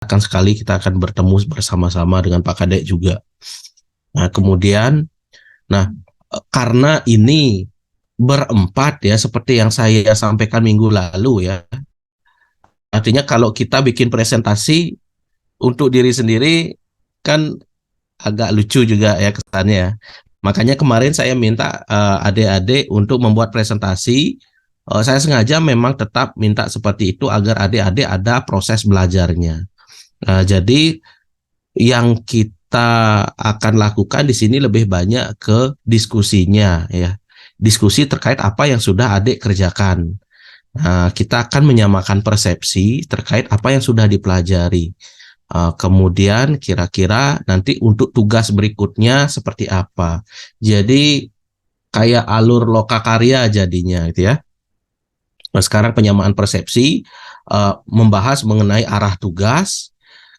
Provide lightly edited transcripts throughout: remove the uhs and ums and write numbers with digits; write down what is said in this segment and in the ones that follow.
akan sekali kita akan bertemu bersama-sama dengan Pak Kadek juga. Nah, kemudian, karena ini berempat ya, seperti yang saya sampaikan minggu lalu ya. Artinya kalau kita bikin presentasi untuk diri sendiri kan agak lucu juga ya kesannya ya. Makanya kemarin saya minta adik-adik untuk membuat presentasi. Saya sengaja memang tetap minta seperti itu agar adik-adik ada proses belajarnya. Jadi yang kita akan lakukan di sini lebih banyak ke diskusinya ya. Diskusi terkait apa yang sudah adik kerjakan. Nah, kita akan menyamakan persepsi terkait apa yang sudah dipelajari. Kemudian kira-kira nanti untuk tugas berikutnya seperti apa. Jadi kayak alur lokakarya jadinya gitu ya. Nah, sekarang penyamaan persepsi, membahas mengenai arah tugas,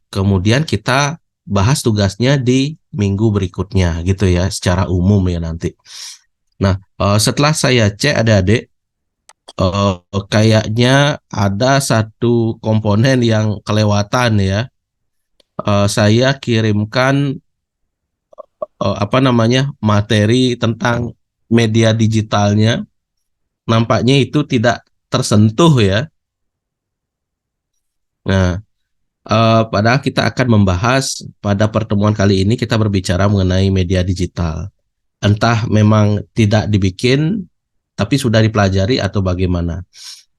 kemudian kita bahas tugasnya di minggu berikutnya gitu ya, secara umum ya nanti. Nah, setelah saya cek adik-adik, kayaknya ada satu komponen yang kelewatan ya. Saya kirimkan materi tentang media digitalnya, nampaknya itu tidak tersentuh ya. Nah, padahal kita akan membahas pada pertemuan kali ini, kita berbicara mengenai media digital. Entah memang tidak dibikin, tapi sudah dipelajari atau bagaimana.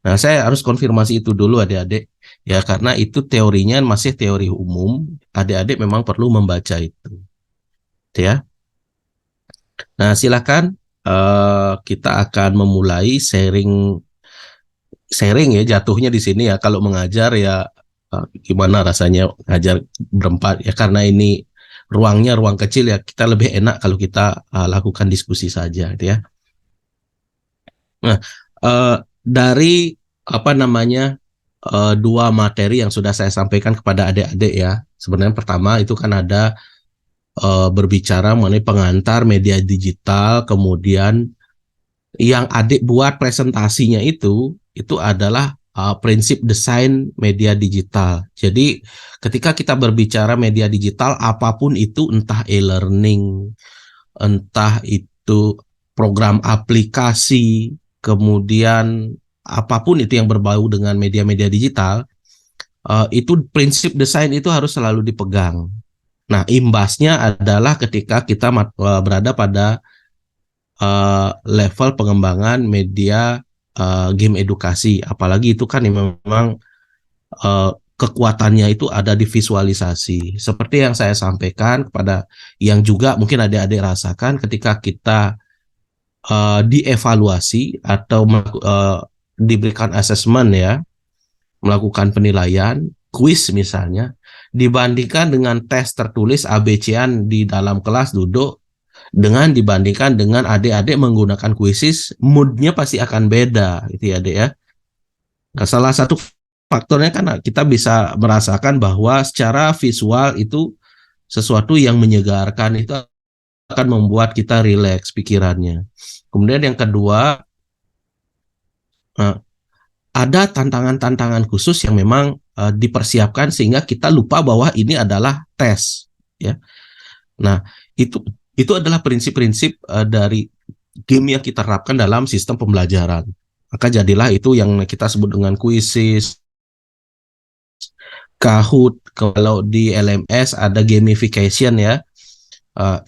Nah, saya harus konfirmasi itu dulu adik-adik. Ya, karena itu teorinya masih teori umum. Adik-adik memang perlu membaca itu. Ya. Nah, silakan kita akan memulai sharing ya, jatuhnya di sini ya. Kalau mengajar ya gimana rasanya ngajar berempat ya, karena ini ruangnya ruang kecil ya, kita lebih enak kalau kita lakukan diskusi saja gitu ya. Nah, dari dua materi yang sudah saya sampaikan kepada adik-adik ya. Sebenarnya pertama itu kan ada berbicara mengenai pengantar media digital, kemudian yang adik buat presentasinya itu adalah prinsip desain media digital. Jadi ketika kita berbicara media digital, apapun itu, entah e-learning, entah itu program aplikasi, kemudian apapun itu yang berbau dengan media-media digital, itu prinsip desain itu harus selalu dipegang. Nah, imbasnya adalah ketika kita berada pada level pengembangan media game edukasi, apalagi itu kan memang kekuatannya itu ada di visualisasi. Seperti yang saya sampaikan kepada yang juga mungkin adik-adik rasakan ketika kita dievaluasi atau diberikan assessment ya, melakukan penilaian, kuis misalnya, dibandingkan dengan tes tertulis ABC-an di dalam kelas duduk, dengan dibandingkan dengan adik-adik menggunakan kuisis, moodnya pasti akan beda gitu ya adik ya. Nah, salah satu faktornya kan kita bisa merasakan bahwa secara visual itu sesuatu yang menyegarkan, itu akan membuat kita rileks pikirannya. Kemudian yang kedua, ada tantangan-tantangan khusus yang memang dipersiapkan sehingga kita lupa bahwa ini adalah tes ya. Nah, itu adalah prinsip-prinsip dari game yang kita terapkan dalam sistem pembelajaran. Maka jadilah itu yang kita sebut dengan kuisis, Kahoot, kalau di LMS ada gamification ya.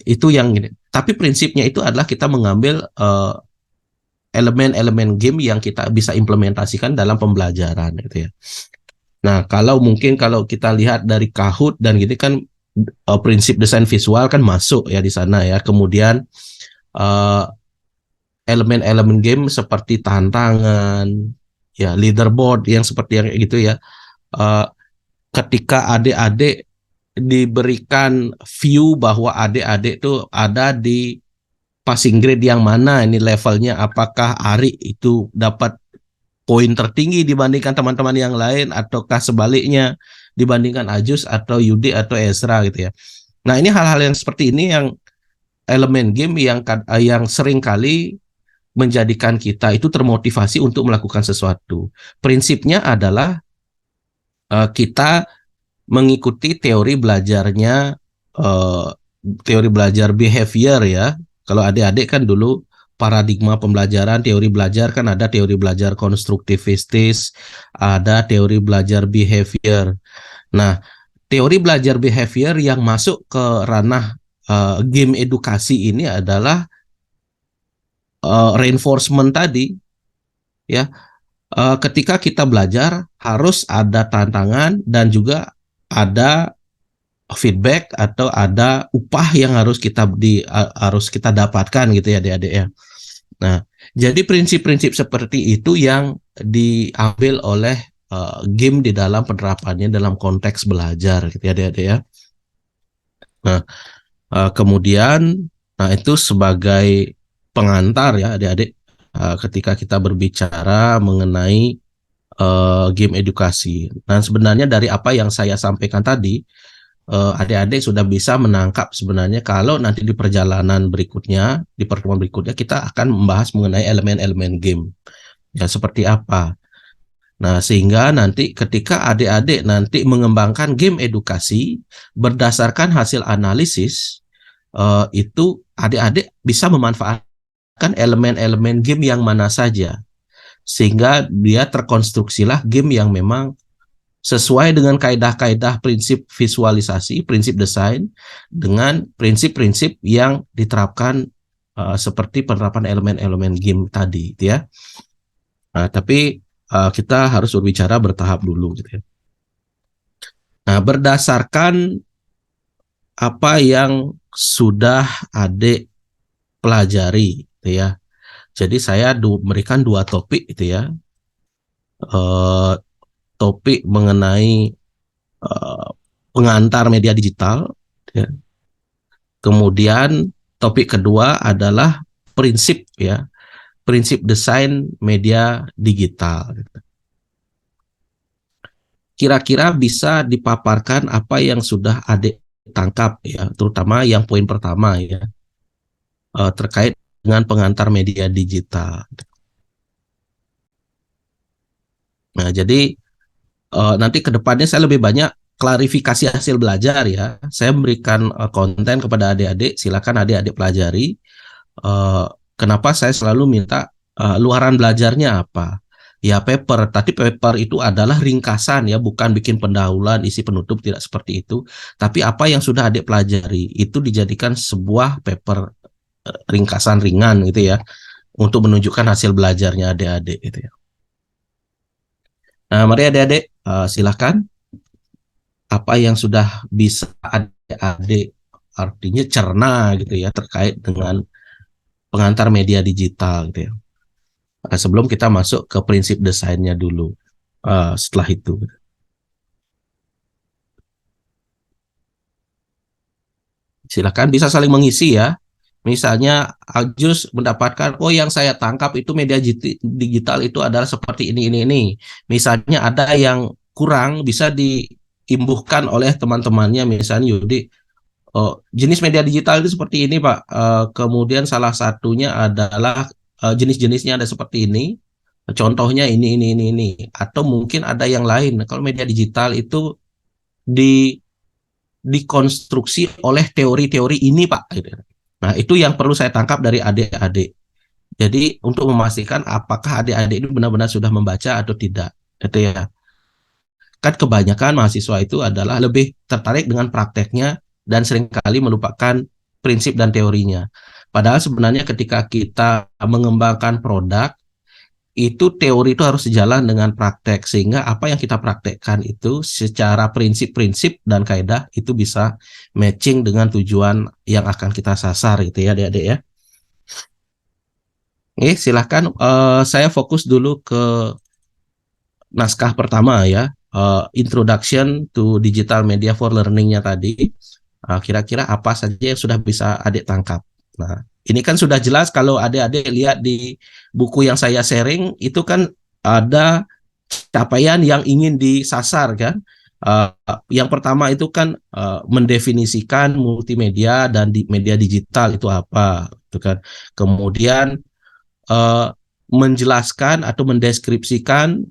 Itu yang ini. Tapi prinsipnya itu adalah kita mengambil elemen-elemen game yang kita bisa implementasikan dalam pembelajaran gitu ya. Nah, kalau kita lihat dari Kahoot dan gitu kan, prinsip desain visual kan masuk ya di sana ya. Kemudian elemen-elemen game seperti tantangan, ya leaderboard yang seperti yang gitu ya. Ketika adik-adik diberikan view bahwa adik-adik itu ada di passing grade yang mana, ini levelnya, apakah Ari itu dapat poin tertinggi dibandingkan teman-teman yang lain, ataukah sebaliknya dibandingkan Ajus atau Yudi atau Ezra gitu ya. Nah, ini hal-hal yang seperti ini yang elemen game yang sering kali menjadikan kita itu termotivasi untuk melakukan sesuatu. Prinsipnya adalah kita mengikuti teori belajar behavior ya. Kalau adik-adik kan dulu paradigma pembelajaran, teori belajar kan ada teori belajar konstruktivistis, ada teori belajar behavior. Nah, teori belajar behavior yang masuk ke ranah game edukasi ini adalah reinforcement tadi ya. Ketika kita belajar harus ada tantangan dan juga ada feedback atau ada upah yang harus kita dapatkan gitu ya adik-adik ya. Nah, jadi prinsip-prinsip seperti itu yang diambil oleh game di dalam penerapannya dalam konteks belajar gitu ya adik-adik ya. Nah, kemudian itu sebagai pengantar ya adik-adik ketika kita berbicara mengenai game edukasi. Dan sebenarnya dari apa yang saya sampaikan tadi, adik-adik sudah bisa menangkap sebenarnya kalau nanti di perjalanan berikutnya, di pertemuan berikutnya kita akan membahas mengenai elemen-elemen game. Ya seperti apa. Nah, sehingga nanti ketika adik-adik nanti mengembangkan game edukasi berdasarkan hasil analisis, itu adik-adik bisa memanfaatkan elemen-elemen game yang mana saja. Sehingga dia terkonstruksilah game yang memang sesuai dengan kaidah-kaidah prinsip visualisasi, prinsip desain, dengan prinsip-prinsip yang diterapkan seperti penerapan elemen-elemen game tadi, gitu ya. Nah, tapi kita harus berbicara bertahap dulu, gitu ya. Nah, berdasarkan apa yang sudah adik pelajari, gitu ya. Jadi saya memberikan 2 topik, gitu ya. Topik mengenai pengantar media digital, ya. Kemudian topik kedua adalah prinsip ya, prinsip desain media digital. Kira-kira bisa dipaparkan apa yang sudah adik tangkap ya, terutama yang poin pertama ya, terkait dengan pengantar media digital. Nah, jadi nanti ke depannya saya lebih banyak klarifikasi hasil belajar ya. Saya memberikan konten kepada adik-adik, silakan adik-adik pelajari. Kenapa saya selalu minta luaran belajarnya apa? Ya paper, tapi paper itu adalah ringkasan ya, bukan bikin pendahuluan, isi penutup, tidak seperti itu. Tapi apa yang sudah adik pelajari itu dijadikan sebuah paper ringkasan ringan gitu ya, untuk menunjukkan hasil belajarnya adik-adik gitu ya. Nah, mari adik-adik silakan apa yang sudah bisa adik-adik artinya cerna gitu ya terkait dengan pengantar media digital gitu ya. Sebelum kita masuk ke prinsip desainnya dulu. Setelah itu. Silakan bisa saling mengisi ya. Misalnya Ajus mendapatkan, oh yang saya tangkap itu media digital itu adalah seperti ini. Misalnya ada yang kurang bisa diimbuhkan oleh teman-temannya. Misalnya Yudi, oh, jenis media digital itu seperti ini Pak. Kemudian salah satunya adalah jenis-jenisnya ada seperti ini. Contohnya ini. Atau mungkin ada yang lain. Kalau media digital itu dikonstruksi oleh teori-teori ini Pak. Nah, itu yang perlu saya tangkap dari adik-adik. Jadi untuk memastikan apakah adik-adik itu benar-benar sudah membaca atau tidak. Itu ya. Kan kebanyakan mahasiswa itu adalah lebih tertarik dengan prakteknya dan seringkali melupakan prinsip dan teorinya. Padahal sebenarnya ketika kita mengembangkan produk, itu teori itu harus sejalan dengan praktek, sehingga apa yang kita praktekkan itu secara prinsip-prinsip dan kaidah itu bisa matching dengan tujuan yang akan kita sasar gitu ya adik-adik ya. Silahkan saya fokus dulu ke naskah pertama ya, Introduction to Digital Media for Learning-nya tadi. Kira-kira apa saja yang sudah bisa adik tangkap. Nah, ini kan sudah jelas kalau adik-adik lihat di buku yang saya sharing, itu kan ada capaian yang ingin disasar kan. Yang pertama itu kan mendefinisikan multimedia dan media digital itu apa, itu kan. Kemudian menjelaskan atau mendeskripsikan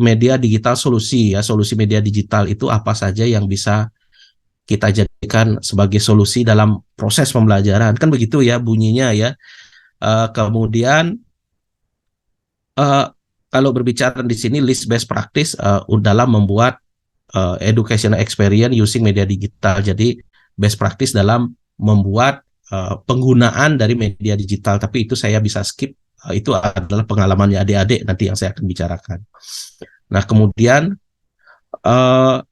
media digital solusi ya, solusi media digital itu apa saja yang bisa kita jadikan sebagai solusi dalam proses pembelajaran, kan begitu ya bunyinya ya. Kemudian uh, kalau berbicara di sini list best practice dalam membuat educational experience using media digital. Jadi best practice dalam membuat penggunaan dari media digital. Tapi itu saya bisa skip. Itu adalah pengalamannya adik-adik nanti yang saya akan bicarakan. Nah kemudian uh,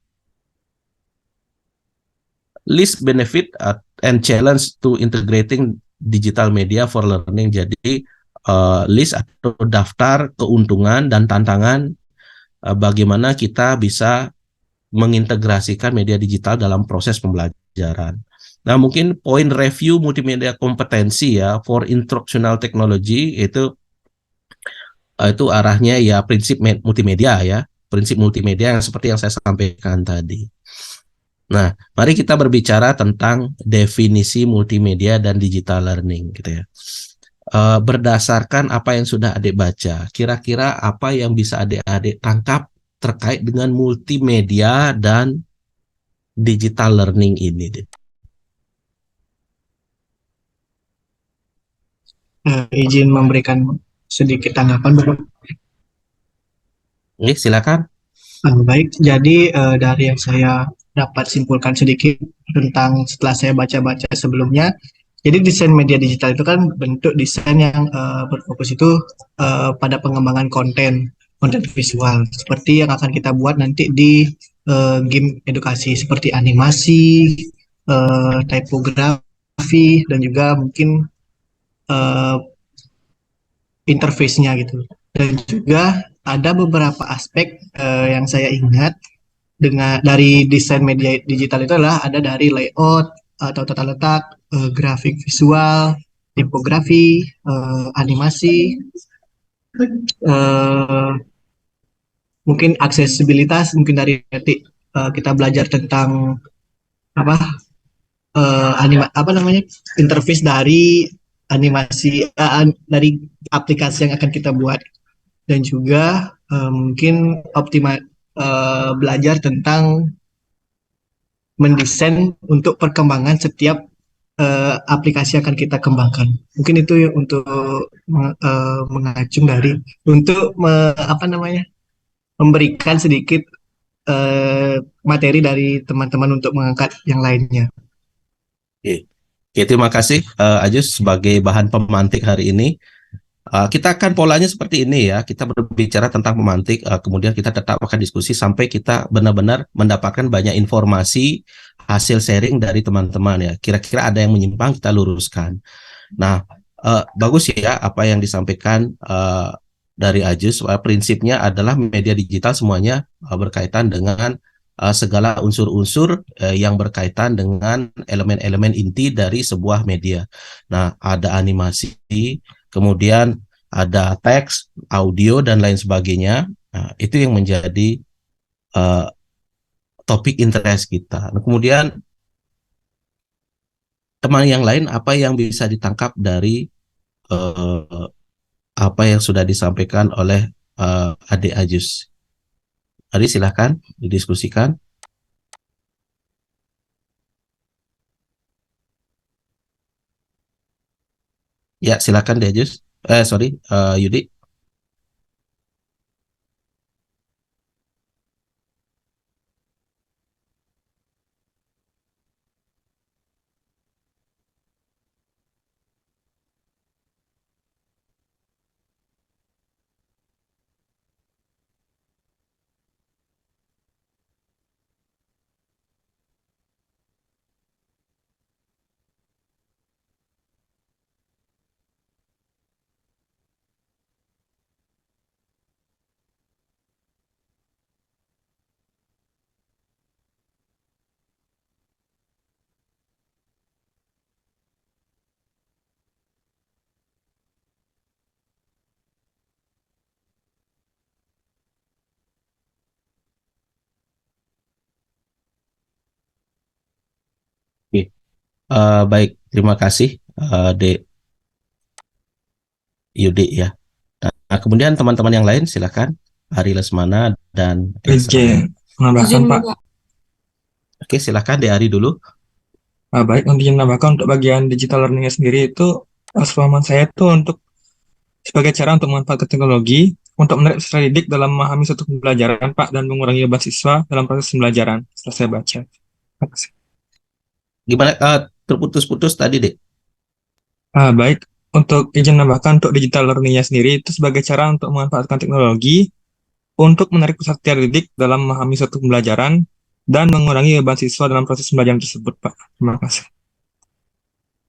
list benefit and challenge to integrating digital media for learning. Jadi list atau daftar keuntungan dan tantangan bagaimana kita bisa mengintegrasikan media digital dalam proses pembelajaran. Nah, mungkin poin review multimedia kompetensi ya for instructional technology itu arahnya ya prinsip multimedia ya, prinsip multimedia yang seperti yang saya sampaikan tadi. Nah, mari kita berbicara tentang definisi multimedia dan digital learning gitu ya. Berdasarkan apa yang sudah adik baca, kira-kira apa yang bisa adik-adik tangkap terkait dengan multimedia dan digital learning ini? Izin memberikan sedikit tanggapan, Bapak. Ini silakan. Baik, jadi dari yang saya dapat simpulkan sedikit tentang setelah saya baca-baca sebelumnya, jadi desain media digital itu kan bentuk desain yang berfokus itu pada pengembangan konten, konten visual, seperti yang akan kita buat nanti di game edukasi, seperti animasi, typografi, dan juga mungkin eh, interface-nya gitu. Dan juga ada beberapa aspek yang saya ingat dengan dari desain media digital itu adalah ada dari layout atau tata letak, grafik visual, tipografi, animasi, eh, mungkin aksesibilitas, mungkin dari nanti kita belajar tentang apa apa namanya interface dari animasi dari aplikasi yang akan kita buat, dan juga mungkin belajar tentang mendesain untuk perkembangan setiap aplikasi yang akan kita kembangkan. Mungkin itu ya untuk mengacung dari untuk apa namanya memberikan sedikit materi dari teman-teman untuk mengangkat yang lainnya. Oke, Oke, terima kasih Ajus sebagai bahan pemantik hari ini. Kita akan polanya seperti ini ya. Kita berbicara tentang pemantik, kemudian kita tetap akan diskusi sampai kita benar-benar mendapatkan banyak informasi hasil sharing dari teman-teman ya. Kira-kira ada yang menyimpang kita luruskan. Nah, bagus ya apa yang disampaikan dari Ajus. Prinsipnya adalah media digital semuanya berkaitan dengan segala unsur-unsur yang berkaitan dengan elemen-elemen inti dari sebuah media. Nah, ada animasi, kemudian ada teks, audio, dan lain sebagainya. Nah, itu yang menjadi uh, topik interest kita. Nah, kemudian teman yang lain apa yang bisa ditangkap dari uh, apa yang sudah disampaikan oleh Adik Ajus. Tadi silahkan didiskusikan. Ya, silahkan Di Ajus. Sorry, Yudi. Oke. Baik, terima kasih, Dek. Yudi ya. Nah, kemudian teman-teman yang lain silakan, Ari Lesmana dan Ezra. Izin menambahkan, Izin Pak. Bapak. Oke, silakan di Ari dulu. Baik, untuk izin menambahkan untuk bagian digital learning sendiri itu, pemahaman saya itu untuk sebagai cara untuk memanfaatkan teknologi untuk menarik peserta didik dalam memahami suatu pembelajaran, Pak, dan mengurangi beban siswa dalam proses pembelajaran. Setelah saya baca. Terima kasih. Gimana? Terputus-putus tadi, Dek. Baik, untuk izin menambahkan untuk digital learning-nya sendiri itu sebagai cara untuk memanfaatkan teknologi untuk menarik peserta didik dalam memahami suatu pembelajaran dan mengurangi beban siswa dalam proses pembelajaran tersebut, Pak. Terima kasih.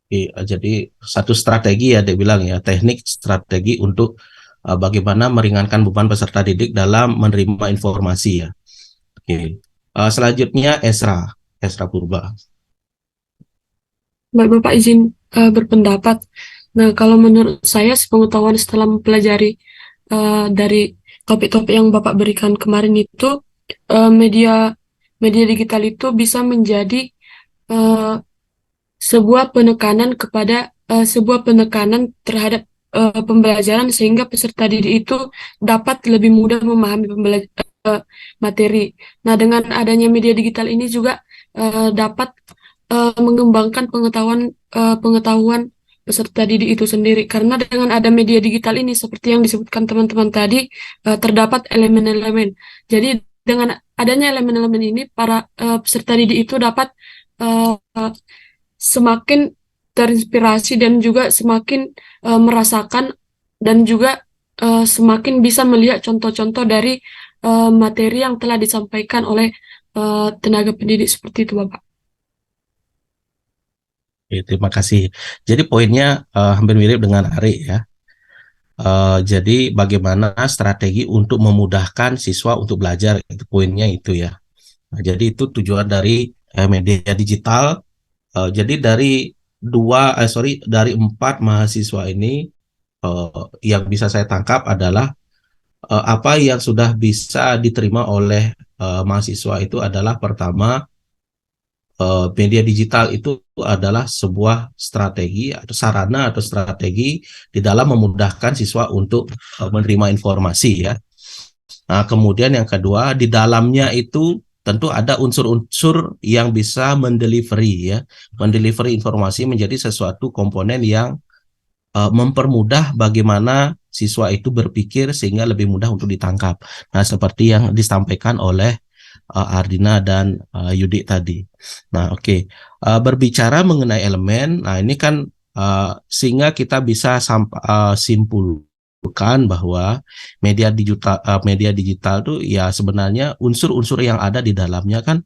Oke, jadi satu strategi ya, Dek bilang ya, teknik strategi untuk bagaimana meringankan beban peserta didik dalam menerima informasi ya. Oke. Selanjutnya Esra Purba. Baik, Bapak izin berpendapat. Nah, kalau menurut saya, sepengetahuan setelah mempelajari dari topik-topik yang Bapak berikan kemarin itu, media media digital itu bisa menjadi eh, sebuah penekanan terhadap pembelajaran, sehingga peserta didik itu dapat lebih mudah memahami materi. Nah, dengan adanya media digital ini juga dapat mengembangkan pengetahuan peserta didik itu sendiri. Karena dengan ada media digital ini, seperti yang disebutkan teman-teman tadi, terdapat elemen-elemen. Jadi dengan adanya elemen-elemen ini, para peserta didik itu dapat eh, semakin terinspirasi dan juga semakin merasakan, dan juga semakin bisa melihat contoh-contoh dari materi yang telah disampaikan oleh tenaga pendidik seperti itu, Bapak. Oke, terima kasih. Jadi poinnya hampir mirip dengan Ari ya. Jadi bagaimana strategi untuk memudahkan siswa untuk belajar, itu poinnya itu ya. Nah, jadi itu tujuan dari media digital. Jadi dari 4 mahasiswa ini, yang bisa saya tangkap adalah apa yang sudah bisa diterima oleh mahasiswa itu adalah pertama, media digital itu adalah sebuah strategi atau sarana atau strategi di dalam memudahkan siswa untuk menerima informasi ya. Nah, kemudian yang kedua, di dalamnya itu tentu ada unsur-unsur yang bisa mendelivery ya, mendelivery informasi menjadi sesuatu komponen yang mempermudah bagaimana siswa itu berpikir sehingga lebih mudah untuk ditangkap. Nah, seperti yang disampaikan oleh Ardina dan Yudi tadi. Nah, oke. Berbicara mengenai elemen, nah ini kan sehingga kita bisa simpulkan bahwa media digital itu ya sebenarnya unsur-unsur yang ada di dalamnya kan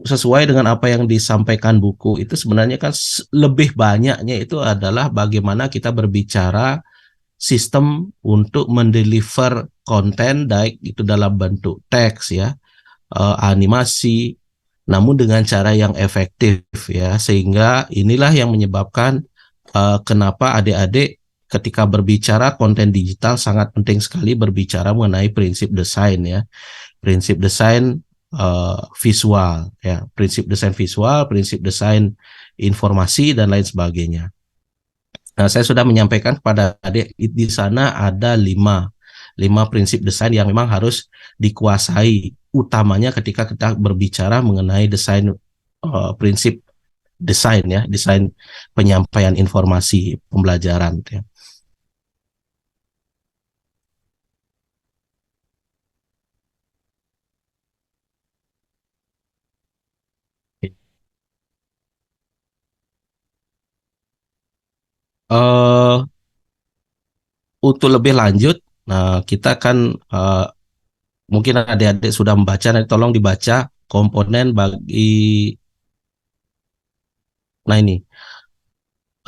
sesuai dengan apa yang disampaikan buku itu sebenarnya kan lebih banyaknya itu adalah bagaimana kita berbicara sistem untuk mendeliver konten, baik itu dalam bentuk teks ya, animasi, namun dengan cara yang efektif ya, sehingga inilah yang menyebabkan kenapa adik-adik ketika berbicara konten digital sangat penting sekali berbicara mengenai prinsip desain ya, prinsip desain visual ya, prinsip desain visual, prinsip desain informasi dan lain sebagainya. Nah, saya sudah menyampaikan kepada adik di sana ada lima prinsip desain yang memang harus dikuasai, utamanya ketika kita berbicara mengenai desain, prinsip desain ya, desain penyampaian informasi pembelajaran ya. Uh, untuk lebih lanjut, nah kita kan mungkin adik-adik sudah membaca, nanti tolong dibaca komponen bagi, nah ini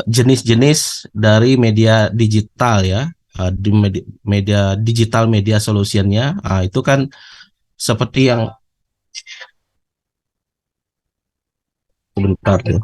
jenis-jenis dari media digital ya, di media digital media solutionnya, itu kan seperti yang sebentar ya.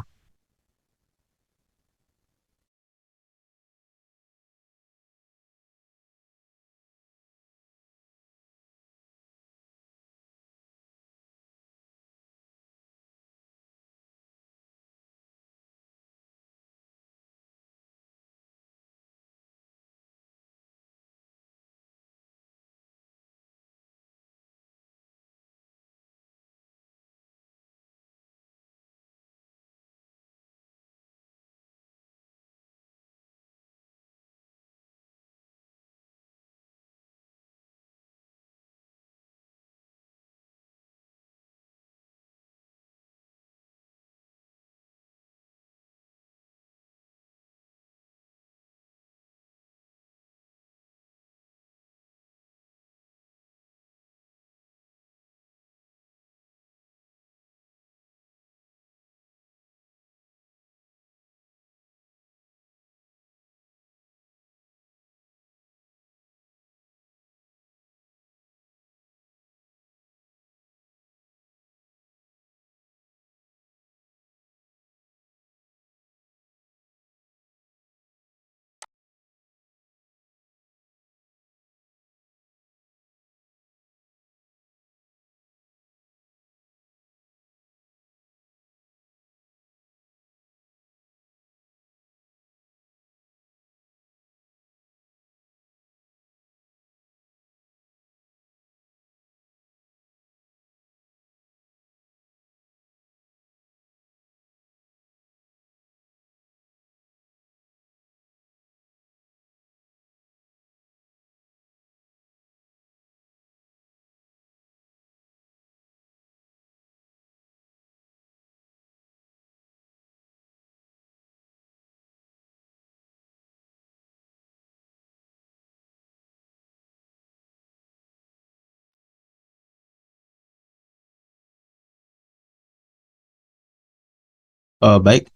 Baik.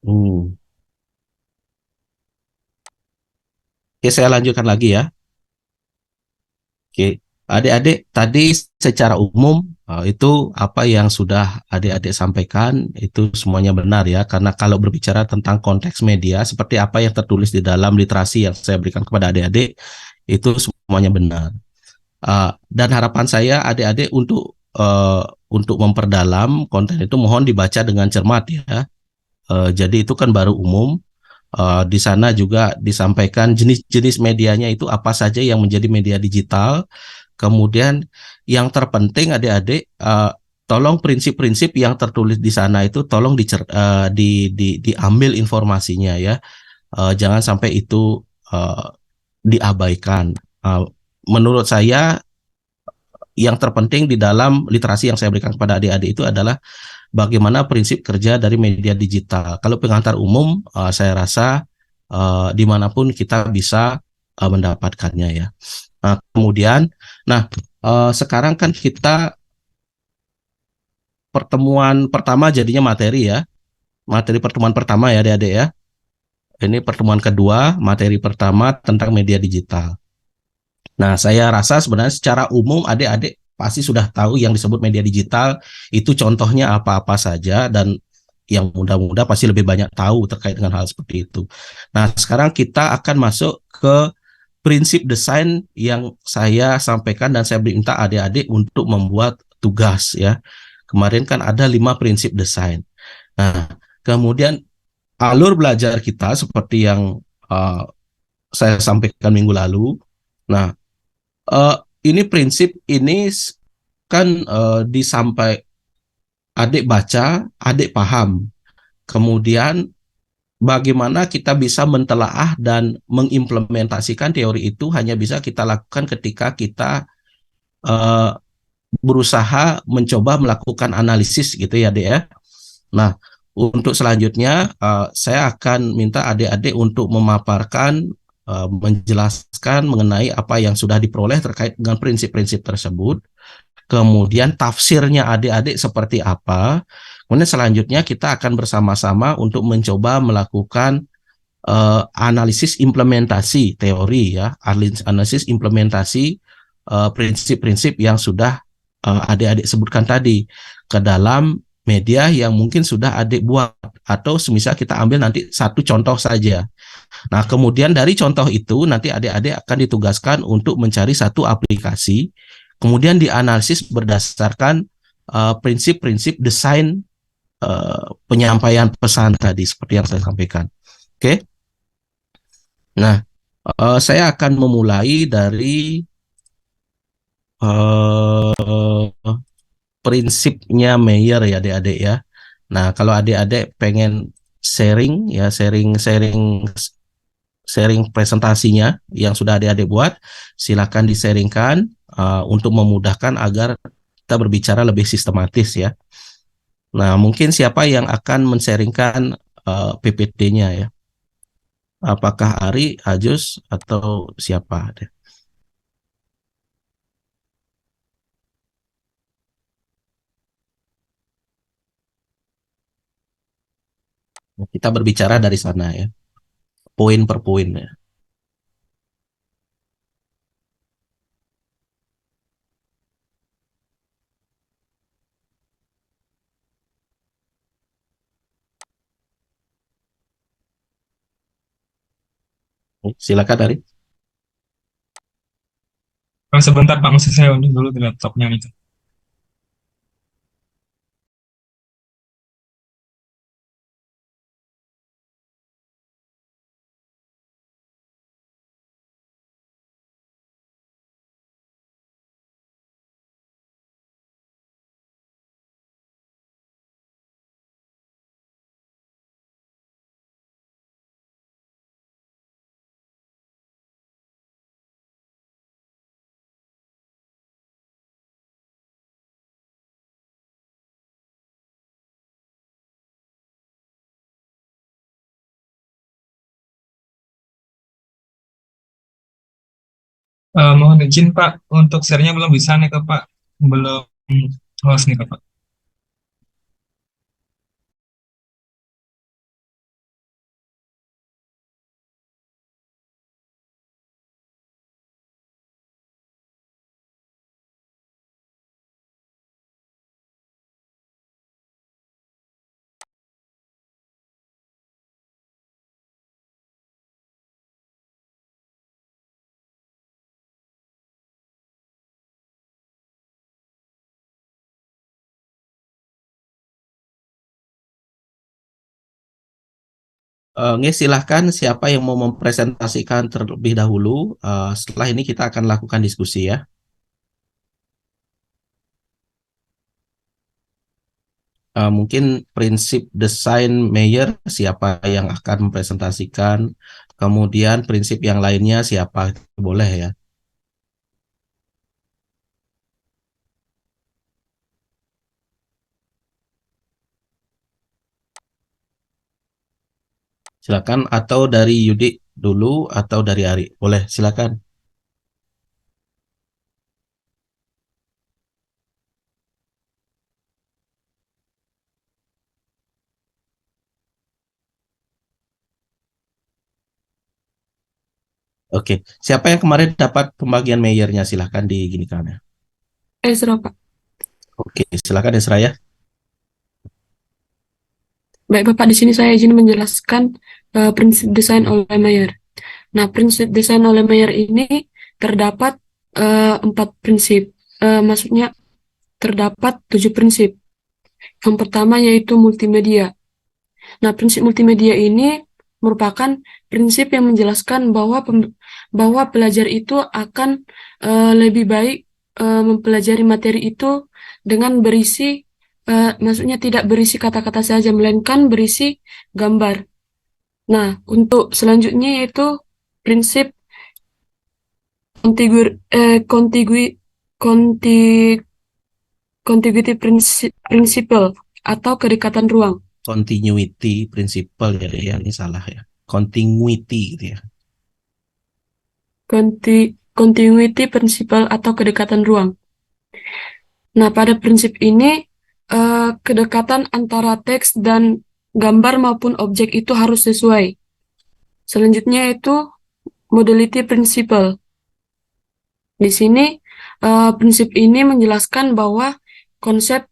Hmm. Oke, saya lanjutkan lagi ya. Oke, adik-adik tadi secara umum itu apa yang sudah adik-adik sampaikan itu semuanya benar ya, karena kalau berbicara tentang konteks media seperti apa yang tertulis di dalam literasi yang saya berikan kepada adik-adik itu semuanya benar. Dan harapan saya adik-adik untuk memperdalam konten itu mohon dibaca dengan cermat ya. Jadi itu kan baru umum. Di sana juga disampaikan jenis-jenis medianya itu apa saja yang menjadi media digital. Kemudian yang terpenting adik-adik, tolong prinsip-prinsip yang tertulis di sana itu tolong diambil informasinya ya. Jangan sampai itu diabaikan. Menurut saya yang terpenting di dalam literasi yang saya berikan kepada adik-adik itu adalah bagaimana prinsip kerja dari media digital. Kalau pengantar umum, saya rasa dimanapun kita bisa mendapatkannya ya. Kemudian, sekarang kan kita pertemuan pertama jadinya materi ya, materi pertemuan pertama ya adik-adik ya. Ini pertemuan kedua, materi pertama tentang media digital. Nah, saya rasa sebenarnya secara umum adik-adik pasti sudah tahu yang disebut media digital itu contohnya apa-apa saja dan yang muda-muda pasti lebih banyak tahu terkait dengan hal seperti itu. Nah, sekarang kita akan masuk ke prinsip desain yang saya sampaikan dan saya minta adik-adik untuk membuat tugas ya. Kemarin kan ada 5 prinsip desain. Nah, kemudian alur belajar kita seperti yang saya sampaikan minggu lalu. Nah, uh, ini prinsip ini kan disampai adik baca, adik paham. Kemudian bagaimana kita bisa mentelaah dan mengimplementasikan teori itu hanya bisa kita lakukan ketika kita uh, berusaha mencoba melakukan analisis gitu ya, Dek ya. Nah, untuk selanjutnya saya akan minta adik-adik untuk memaparkan, menjelaskan mengenai apa yang sudah diperoleh terkait dengan prinsip-prinsip tersebut. Kemudian tafsirnya adik-adik seperti apa. Kemudian selanjutnya kita akan bersama-sama untuk mencoba melakukan analisis implementasi teori ya, analisis implementasi prinsip-prinsip yang sudah adik-adik sebutkan tadi ke dalam media yang mungkin sudah adik buat atau semisal kita ambil nanti satu contoh saja. Nah, kemudian dari contoh itu nanti adik-adik akan ditugaskan untuk mencari satu aplikasi, kemudian dianalisis berdasarkan prinsip-prinsip desain penyampaian pesan tadi seperti yang saya sampaikan. Oke. Nah, saya akan memulai dari prinsipnya Mayer ya adik-adik ya. Nah, kalau adik-adik pengen sharing ya, sharing presentasinya yang sudah adik-adik buat, silakan di-sharingkan untuk memudahkan agar kita berbicara lebih sistematis ya. Nah, mungkin siapa yang akan men-sharingkan PPT-nya ya? Apakah Ari, Ajus, atau siapa? Kita berbicara dari sana ya, poin per poin ya. Silakan Ari. Sebentar Pak, maksud saya unduh dulu di laptopnya itu. Mohon izin Pak, untuk share-nya belum bisa nih ke Pak, belum host nih ke Pak. Silahkan siapa yang mau mempresentasikan terlebih dahulu. Setelah ini kita akan lakukan diskusi ya. Mungkin prinsip desain Mayer siapa yang akan mempresentasikan. Kemudian prinsip yang lainnya siapa, boleh ya. Silakan, atau dari Yudi dulu atau dari Ari. Boleh, silakan. Oke, siapa yang kemarin dapat pembagian Mayernya? Silakan diginikan ya. Ezra, Pak. Oke, silakan Esra ya. Baik, Bapak, di sini saya izin menjelaskan prinsip desain oleh Mayer. Nah, prinsip desain oleh Mayer ini terdapat 4 prinsip. Maksudnya terdapat 7 prinsip. Yang pertama yaitu multimedia. Nah, prinsip multimedia ini merupakan prinsip yang menjelaskan bahwa pelajar itu akan lebih baik mempelajari materi itu dengan berisi, maksudnya tidak berisi kata-kata saja, melainkan berisi gambar. Nah, untuk selanjutnya yaitu prinsip kontigu, kontigui, konti, contiguity principle atau kedekatan ruang. Continuity principle ya, ini salah ya. Continuity gitu ya. Continuity principle atau kedekatan ruang. Nah, pada prinsip ini kedekatan antara teks dan gambar maupun objek itu harus sesuai. Selanjutnya itu modality principle. Di sini prinsip ini menjelaskan bahwa konsep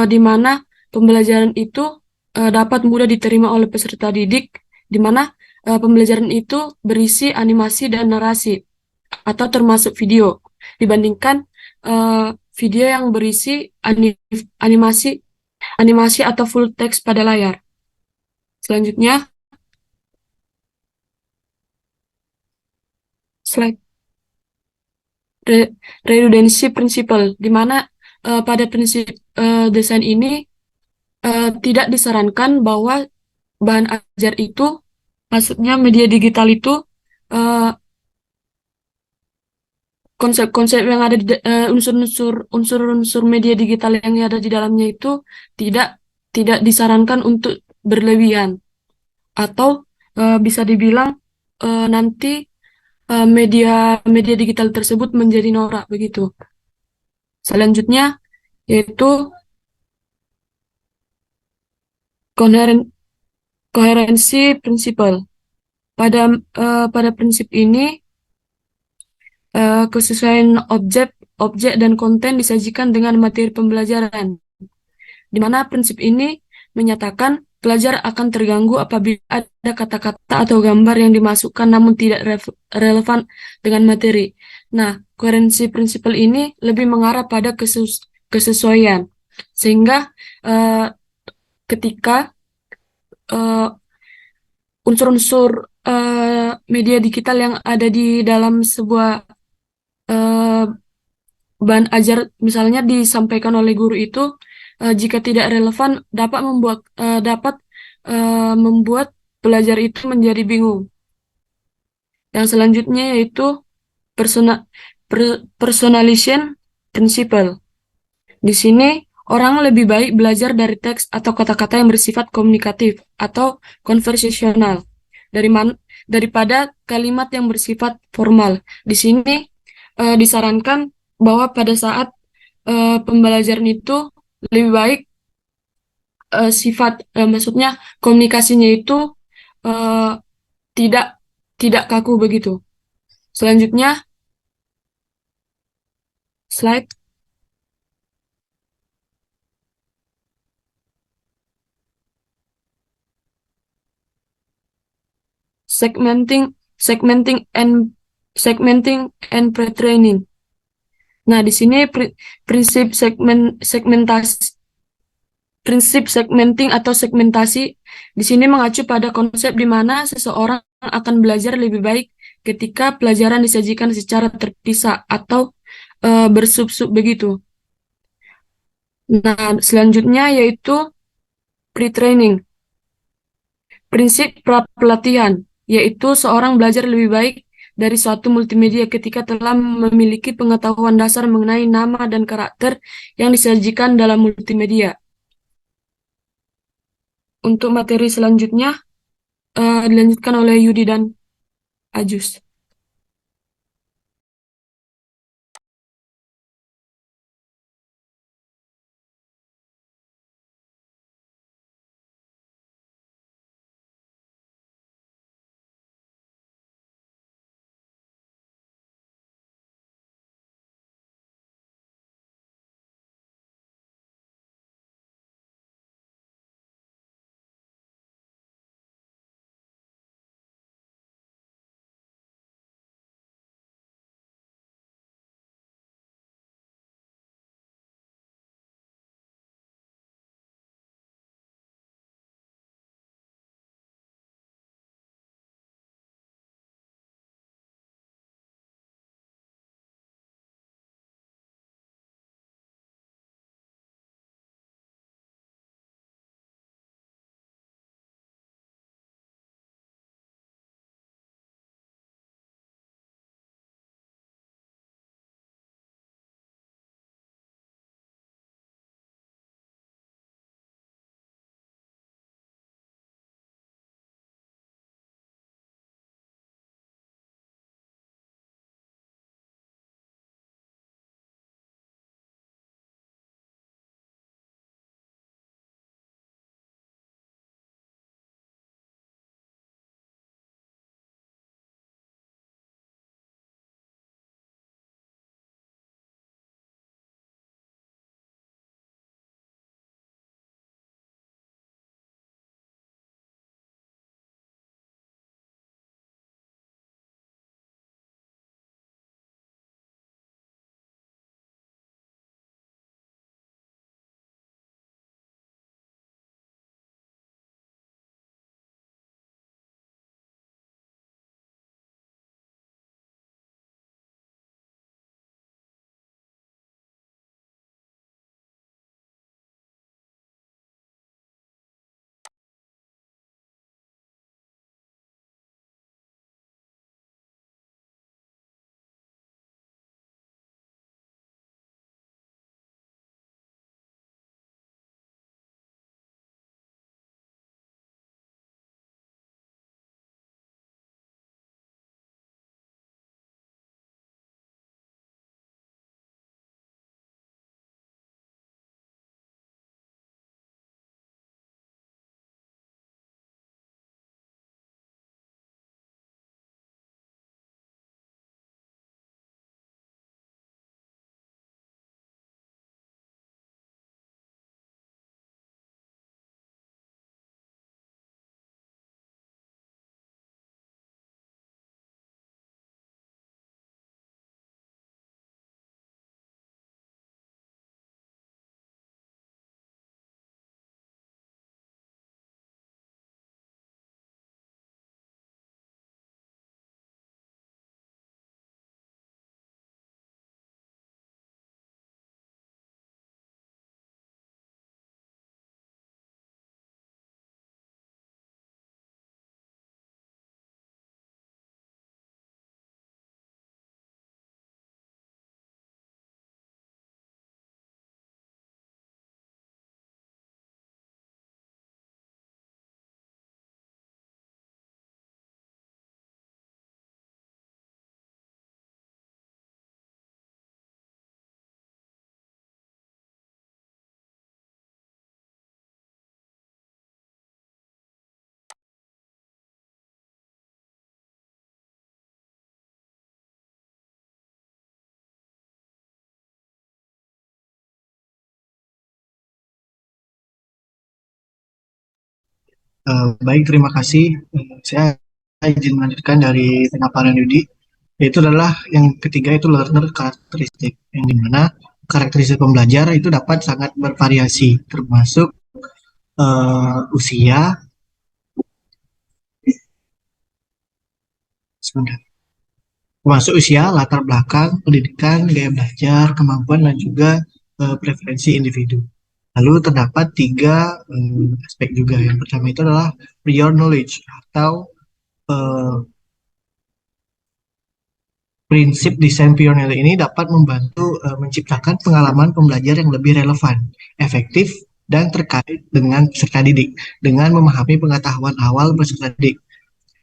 di mana pembelajaran itu dapat mudah diterima oleh peserta didik, di mana pembelajaran itu berisi animasi dan narasi atau termasuk video dibandingkan video yang berisi animasi animasi atau full text pada layar. Selanjutnya slide redundancy principle, di mana pada prinsip desain ini tidak disarankan bahwa bahan ajar itu, maksudnya media digital itu, uh, konsep-konsep yang ada di unsur-unsur media digital yang ada di dalamnya itu tidak tidak disarankan untuk berlebihan, atau bisa dibilang nanti media media digital tersebut menjadi norak begitu. Selanjutnya yaitu koherensi prinsipal. Pada prinsip ini kesesuaian objek dan konten disajikan dengan materi pembelajaran, di mana prinsip ini menyatakan pelajar akan terganggu apabila ada kata-kata atau gambar yang dimasukkan namun tidak relevan dengan materi. Nah, koherensi prinsipal ini lebih mengarah pada kesesuaian, sehingga ketika unsur-unsur media digital yang ada di dalam sebuah bahan ajar misalnya disampaikan oleh guru itu, jika tidak relevan dapat membuat pelajar itu menjadi bingung. Yang selanjutnya yaitu personalization principle. Di sini orang lebih baik belajar dari teks atau kata-kata yang bersifat komunikatif atau konversasional daripada kalimat yang bersifat formal. Di sini disarankan bahwa pada saat pembelajaran itu lebih baik maksudnya komunikasinya itu uh, tidak tidak kaku begitu. Selanjutnya slide segmenting segmenting and pre-training. Nah, di sini prinsip segmentasi Prinsip segmenting atau segmentasi di sini mengacu pada konsep di mana seseorang akan belajar lebih baik ketika pelajaran disajikan secara terpisah atau bersub-sub begitu. Nah, selanjutnya yaitu pre-training. Prinsip pra-pelatihan, yaitu seorang belajar lebih baik dari suatu multimedia ketika telah memiliki pengetahuan dasar mengenai nama dan karakter yang disajikan dalam multimedia. Untuk materi selanjutnya dilanjutkan oleh Yudi dan Ajus. Baik, terima kasih. Saya izin melanjutkan dari pemaparan Yudi, yaitu adalah yang ketiga itu learner karakteristik, yang dimana karakteristik pembelajar itu dapat sangat bervariasi, termasuk usia, sebentar, termasuk usia, latar belakang, pendidikan, gaya belajar, kemampuan, dan juga preferensi individu. Lalu terdapat tiga aspek juga. Yang pertama itu adalah prior knowledge atau eh, prinsip desain pionir ini dapat membantu menciptakan pengalaman pembelajar yang lebih relevan, efektif, dan terkait dengan peserta didik dengan memahami pengetahuan awal peserta didik.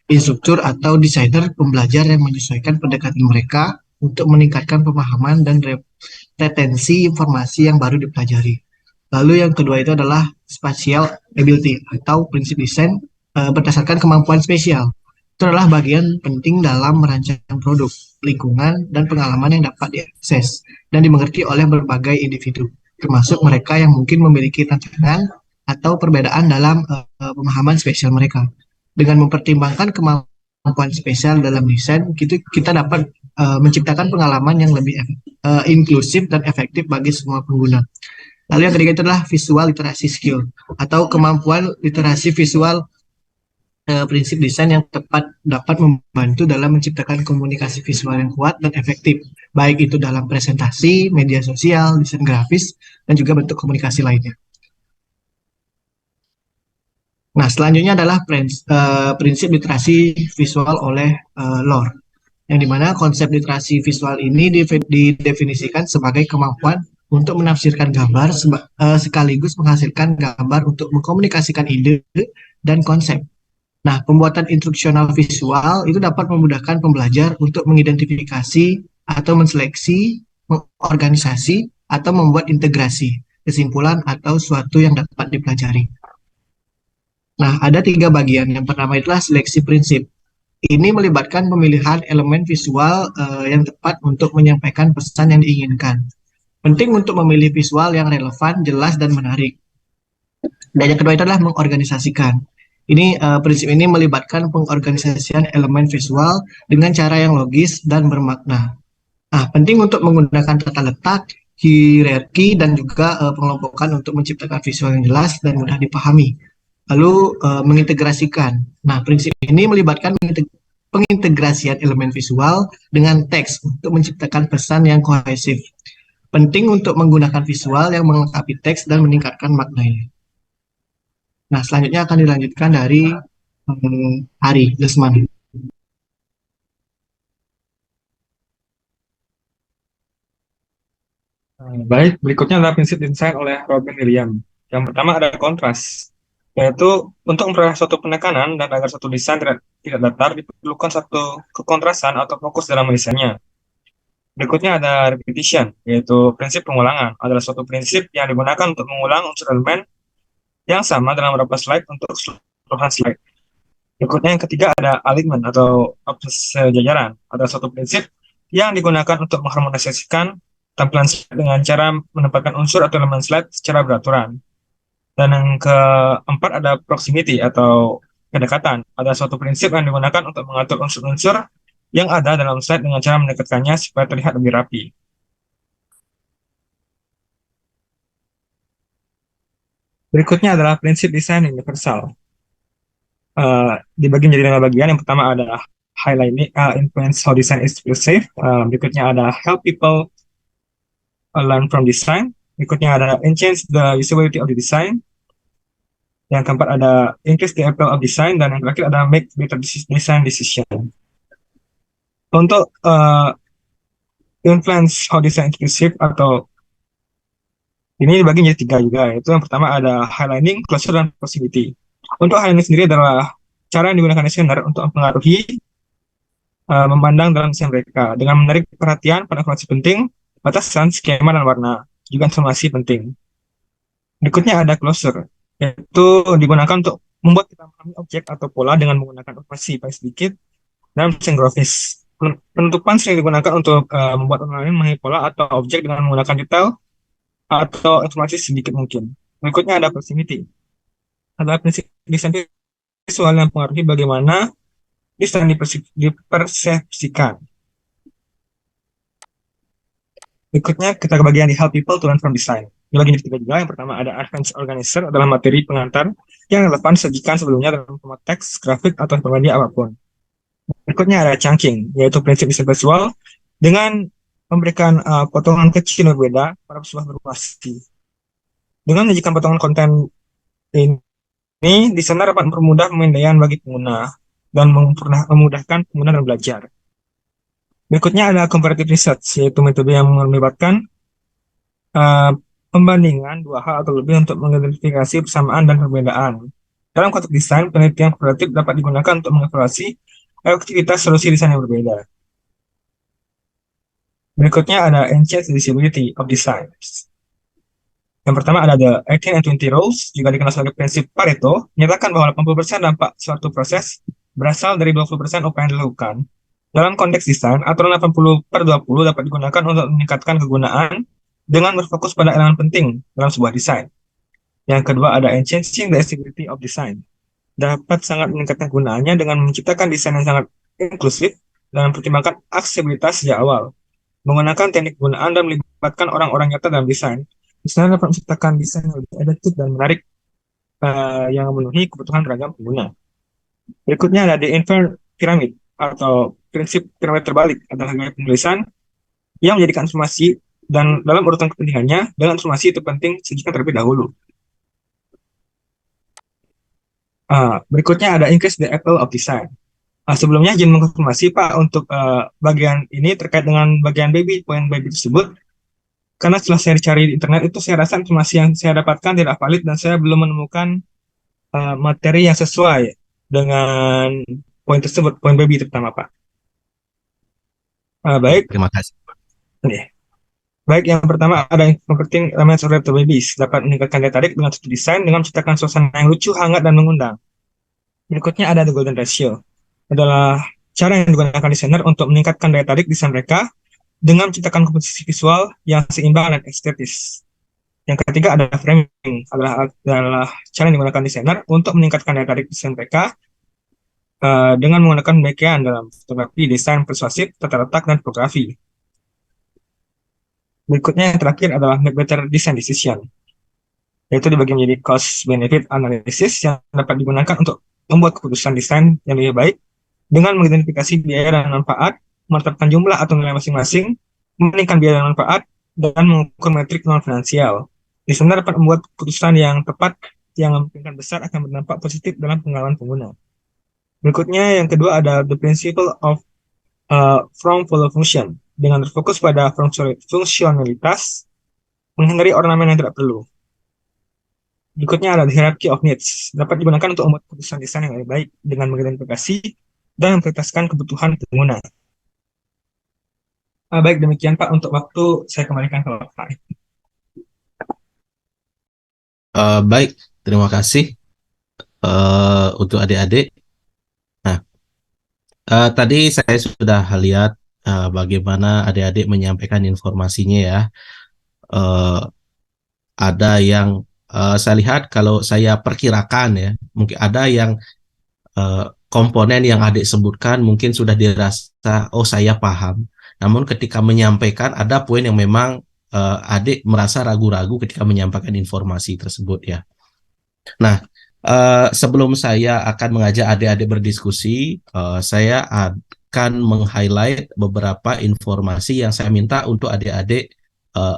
Instruktur atau desainer pembelajar yang menyesuaikan pendekatan mereka untuk meningkatkan pemahaman dan retensi informasi yang baru dipelajari. Lalu yang kedua itu adalah spatial ability atau prinsip desain berdasarkan kemampuan spesial. Itu adalah bagian penting dalam merancang produk, lingkungan, dan pengalaman yang dapat diakses dan dimengerti oleh berbagai individu, termasuk mereka yang mungkin memiliki tantangan atau perbedaan dalam pemahaman spesial mereka. Dengan mempertimbangkan kemampuan spesial dalam desain, kita dapat menciptakan pengalaman yang lebih inklusif dan efektif bagi semua pengguna. Lalu yang ketiga itu adalah visual literasi skill atau kemampuan literasi visual, prinsip desain yang tepat dapat membantu dalam menciptakan komunikasi visual yang kuat dan efektif, baik itu dalam presentasi, media sosial, desain grafis, dan juga bentuk komunikasi lainnya. Nah, selanjutnya adalah prinsip literasi visual oleh Lore, yang dimana konsep literasi visual ini didefinisikan sebagai kemampuan untuk menafsirkan gambar sekaligus menghasilkan gambar untuk mengkomunikasikan ide dan konsep. Nah, pembuatan instruksional visual itu dapat memudahkan pembelajar untuk mengidentifikasi atau menseleksi, mengorganisasi, atau membuat integrasi, kesimpulan, atau suatu yang dapat dipelajari. Nah, ada tiga bagian. Yang pertama itulah seleksi prinsip. Ini melibatkan pemilihan elemen visual yang tepat untuk menyampaikan pesan yang diinginkan. Penting untuk memilih visual yang relevan, jelas, dan menarik. Dan yang kedua itu adalah mengorganisasikan. Prinsip ini melibatkan pengorganisasian elemen visual dengan cara yang logis dan bermakna. Nah, penting untuk menggunakan tata letak, hierarki, dan juga pengelompokan untuk menciptakan visual yang jelas dan mudah dipahami. Lalu mengintegrasikan. Nah, prinsip ini melibatkan pengintegrasian elemen visual dengan teks untuk menciptakan pesan yang kohesif. Penting untuk menggunakan visual yang melengkapi teks dan meningkatkan maknanya. Nah, selanjutnya akan dilanjutkan dari Ari Lesman. Baik, berikutnya adalah prinsip desain oleh Robin Williams. Yang pertama ada kontras, yaitu untuk memperoleh suatu penekanan dan agar suatu desain tidak datar diperlukan satu kekontrasan atau fokus dalam desainnya. Berikutnya ada repetition, yaitu prinsip pengulangan. Adalah suatu prinsip yang digunakan untuk mengulang unsur elemen yang sama dalam beberapa slide untuk keseluruhan slide. Berikutnya yang ketiga ada alignment atau sejajaran. Adalah suatu prinsip yang digunakan untuk mengharmonisasikan tampilan slide dengan cara menempatkan unsur atau elemen slide secara beraturan. Dan yang keempat ada proximity atau kedekatan. Ada suatu prinsip yang digunakan untuk mengatur unsur-unsur yang ada dalam slide dengan cara mendekatkannya supaya terlihat lebih rapi. Berikutnya adalah prinsip desain universal. Dibagi menjadi 5 bagian. Yang pertama adalah highlighting, influence how design is perceived. Berikutnya ada help people learn from design. Berikutnya ada enhance the usability of the design. Yang keempat ada increase the appeal of design. Dan yang terakhir ada make better design decision. Untuk influence how design is perceived atau ini dibagi menjadi 3 juga, yaitu yang pertama ada highlighting, closure, dan proximity. Untuk highlighting sendiri adalah cara yang digunakan desainer untuk mempengaruhi memandang dalam desain mereka dengan menarik perhatian pada informasi penting, batasan, skema, dan warna, juga informasi penting. Berikutnya ada closure, yaitu digunakan untuk membuat kita memahami objek atau pola dengan menggunakan informasi paling sedikit dalam desain grafis. Penutupan sering digunakan untuk membuat orang lain memahami pola atau objek dengan menggunakan detail atau informasi sedikit mungkin. Berikutnya ada proximity. Adalah prinsip desain visual yang mempengaruhi bagaimana desain dipersepsikan. Berikutnya kita ke bagian di help people to learn from design. Dibagi menjadi 3 juga. Yang pertama ada advanced organizer, adalah materi pengantar yang relevan disajikan sebelumnya dalam format teks, grafik, atau informasi apapun. Berikutnya ada chunking, yaitu prinsip desain visual dengan memberikan potongan kecil yang berbeda pada sebuah bervariasi. Dengan menyajikan potongan konten ini, desainer dapat mempermudah pemindaian bagi pengguna dan memudahkan pengguna dalam belajar. Berikutnya ada comparative research, yaitu metode yang melibatkan pembandingan 2 hal atau lebih untuk mengidentifikasi persamaan dan perbedaan. Dalam konteks desain, penelitian komparatif dapat digunakan untuk mengevaluasi aktivitas solusi desain yang berbeda. Berikutnya ada enhanced visibility of designs. Yang pertama ada the 18 and 20 rules, juga dikenal sebagai prinsip Pareto, menyatakan bahwa 80% dampak suatu proses berasal dari 20% upaya yang dilakukan. Dalam konteks desain, aturan 80/20 dapat digunakan untuk meningkatkan kegunaan dengan berfokus pada elemen penting dalam sebuah desain. Yang kedua ada enhancing the accessibility of design. Dapat sangat meningkatkan kegunaannya dengan menciptakan desain yang sangat inklusif dan mempertimbangkan aksesibilitas sejak awal. Menggunakan teknik penggunaan dan melibatkan orang-orang nyata dalam desain, desainer dapat menciptakan desain yang lebih adaptif dan menarik yang memenuhi kebutuhan beragam pengguna. Berikutnya ada the inverse pyramid atau prinsip piramid terbalik, adalah gaya penulisan yang menjadikan informasi dan dalam urutan kepentingannya, dengan informasi itu penting sajikan terlebih dahulu. Berikutnya ada increase the appeal of design. Sebelumnya izin mengkonfirmasi Pak untuk bagian ini terkait dengan bagian point baby tersebut, karena setelah saya cari di internet itu saya rasa informasi yang saya dapatkan tidak valid dan saya belum menemukan materi yang sesuai dengan poin tersebut, point baby terutama Pak. Baik. Terima kasih. Baik, yang pertama ada converting elements of to babies, dapat meningkatkan daya tarik dengan satu desain dengan menciptakan suasana yang lucu, hangat, dan mengundang. Berikutnya ada the golden ratio, adalah cara yang digunakan desainer untuk meningkatkan daya tarik desain mereka dengan menciptakan komposisi visual yang seimbang dan estetis. Yang ketiga ada framing, adalah cara yang digunakan desainer untuk meningkatkan daya tarik desain mereka dengan menggunakan pemikiran dalam fotografi, desain persuasif, tata letak, dan tipografi. Berikutnya yang terakhir adalah make better design decision, yaitu dibagi menjadi cost benefit analysis yang dapat digunakan untuk membuat keputusan desain yang lebih baik dengan mengidentifikasi biaya dan manfaat, menetapkan jumlah atau nilai masing-masing, meningkatkan biaya dan manfaat, dan mengukur metrik non finansial. Desainer dapat membuat keputusan yang tepat yang kemungkinan besar akan berdampak positif dalam pengalaman pengguna. Berikutnya yang kedua ada the principle of from follow function, dengan berfokus pada fungsionalitas, menghindari ornamen yang tidak perlu. Berikutnya ada the hierarchy of needs, dapat digunakan untuk membuat keputusan desain yang lebih baik dengan mengidentifikasi dan memprioritaskan kebutuhan pengguna. Baik, demikian Pak untuk waktu, saya kembalikan ke Pak. Baik, terima kasih untuk adik-adik. Nah, tadi saya sudah lihat bagaimana adik-adik menyampaikan informasinya ya. Ada yang saya lihat, kalau saya perkirakan ya, mungkin ada yang komponen yang adik sebutkan mungkin sudah dirasa, oh saya paham. Namun ketika menyampaikan ada poin yang memang adik merasa ragu-ragu ketika menyampaikan informasi tersebut ya. Nah, sebelum saya akan mengajak adik-adik berdiskusi, saya akan meng-highlight beberapa informasi yang saya minta untuk adik-adik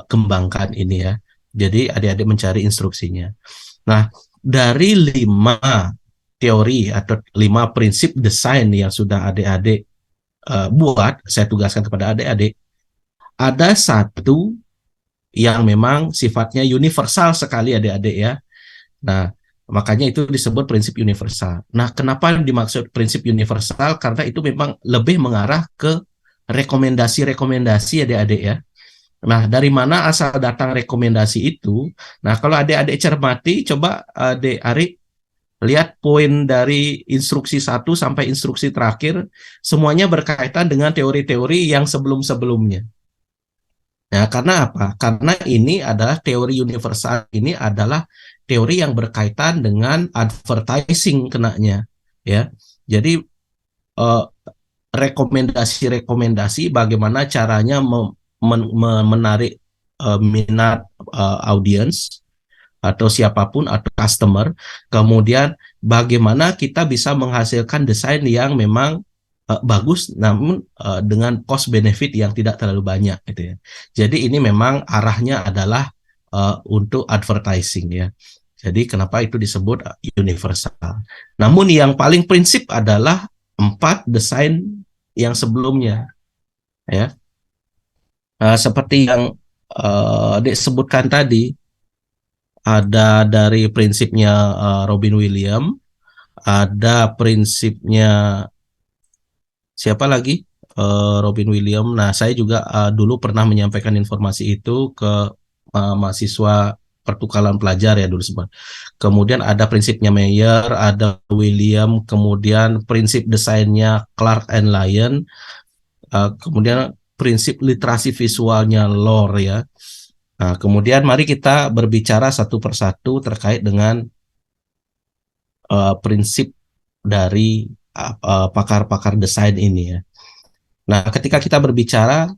kembangkan ini ya. Jadi adik-adik mencari instruksinya. Nah, dari 5 teori atau 5 prinsip desain yang sudah adik-adik buat, saya tugaskan kepada adik-adik, ada satu yang memang sifatnya universal sekali adik-adik ya. Nah, makanya itu disebut prinsip universal. Nah, kenapa dimaksud prinsip universal? Karena itu memang lebih mengarah ke rekomendasi-rekomendasi adik-adik ya. Nah, dari mana asal datang rekomendasi itu? Nah, kalau adik-adik cermati, coba adik Ari lihat poin dari instruksi 1 sampai instruksi terakhir, semuanya berkaitan dengan teori-teori yang sebelum-sebelumnya. Nah, karena apa? Karena ini adalah teori universal, ini adalah teori yang berkaitan dengan advertising kenanya, ya. Jadi rekomendasi-rekomendasi bagaimana caranya menarik minat audience atau siapapun atau customer, kemudian bagaimana kita bisa menghasilkan desain yang memang bagus namun dengan cost benefit yang tidak terlalu banyak gitu ya. Jadi ini memang arahnya adalah untuk advertising ya. Jadi kenapa itu disebut universal. Namun yang paling prinsip adalah 4 desain yang sebelumnya ya. Seperti yang disebutkan tadi, ada dari prinsipnya Robin Williams, ada prinsipnya siapa lagi? Robin Williams. Nah, saya juga dulu pernah menyampaikan informasi itu ke mahasiswa pertukaran pelajar ya dulu sempat. Kemudian ada prinsipnya Mayer, ada William, kemudian prinsip desainnya Clark and Lyon, kemudian prinsip literasi visualnya Lore ya. Nah, kemudian mari kita berbicara satu persatu terkait dengan prinsip dari pakar-pakar desain ini ya. Nah, ketika kita berbicara,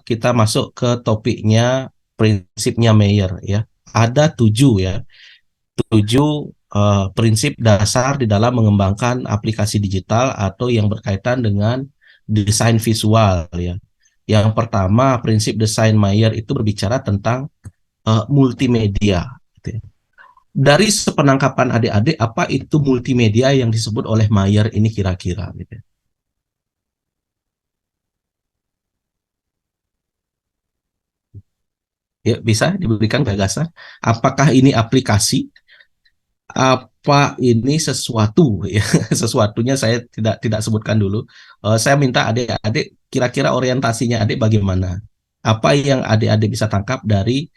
kita masuk ke topiknya prinsipnya Mayer ya. Ada 7 ya, 7 prinsip dasar di dalam mengembangkan aplikasi digital atau yang berkaitan dengan desain visual ya. Yang pertama, prinsip desain Mayer itu berbicara tentang multimedia. Gitu ya. Dari sepenangkapan adik-adik, apa itu multimedia yang disebut oleh Mayer ini kira-kira? Gitu. Ya, bisa diberikan gagasan. Apakah ini aplikasi? Apa ini sesuatu? Ya, sesuatunya saya tidak sebutkan dulu. Saya minta adik-adik kira-kira orientasinya adik bagaimana? Apa yang adik-adik bisa tangkap dari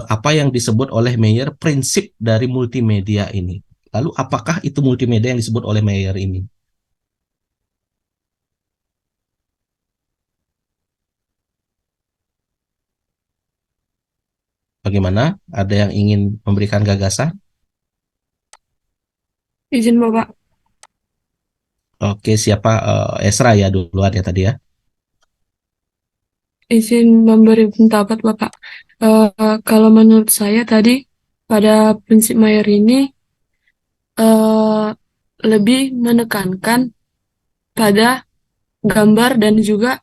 apa yang disebut oleh Mayer prinsip dari multimedia ini? Lalu apakah itu multimedia yang disebut oleh Mayer ini? Bagaimana? Ada yang ingin memberikan gagasan? Izin Bapak. Oke, siapa? Esra ya duluan ya tadi ya. Izin memberi pendapat Bapak. Kalau menurut saya tadi pada prinsip Mayer ini lebih menekankan pada gambar dan juga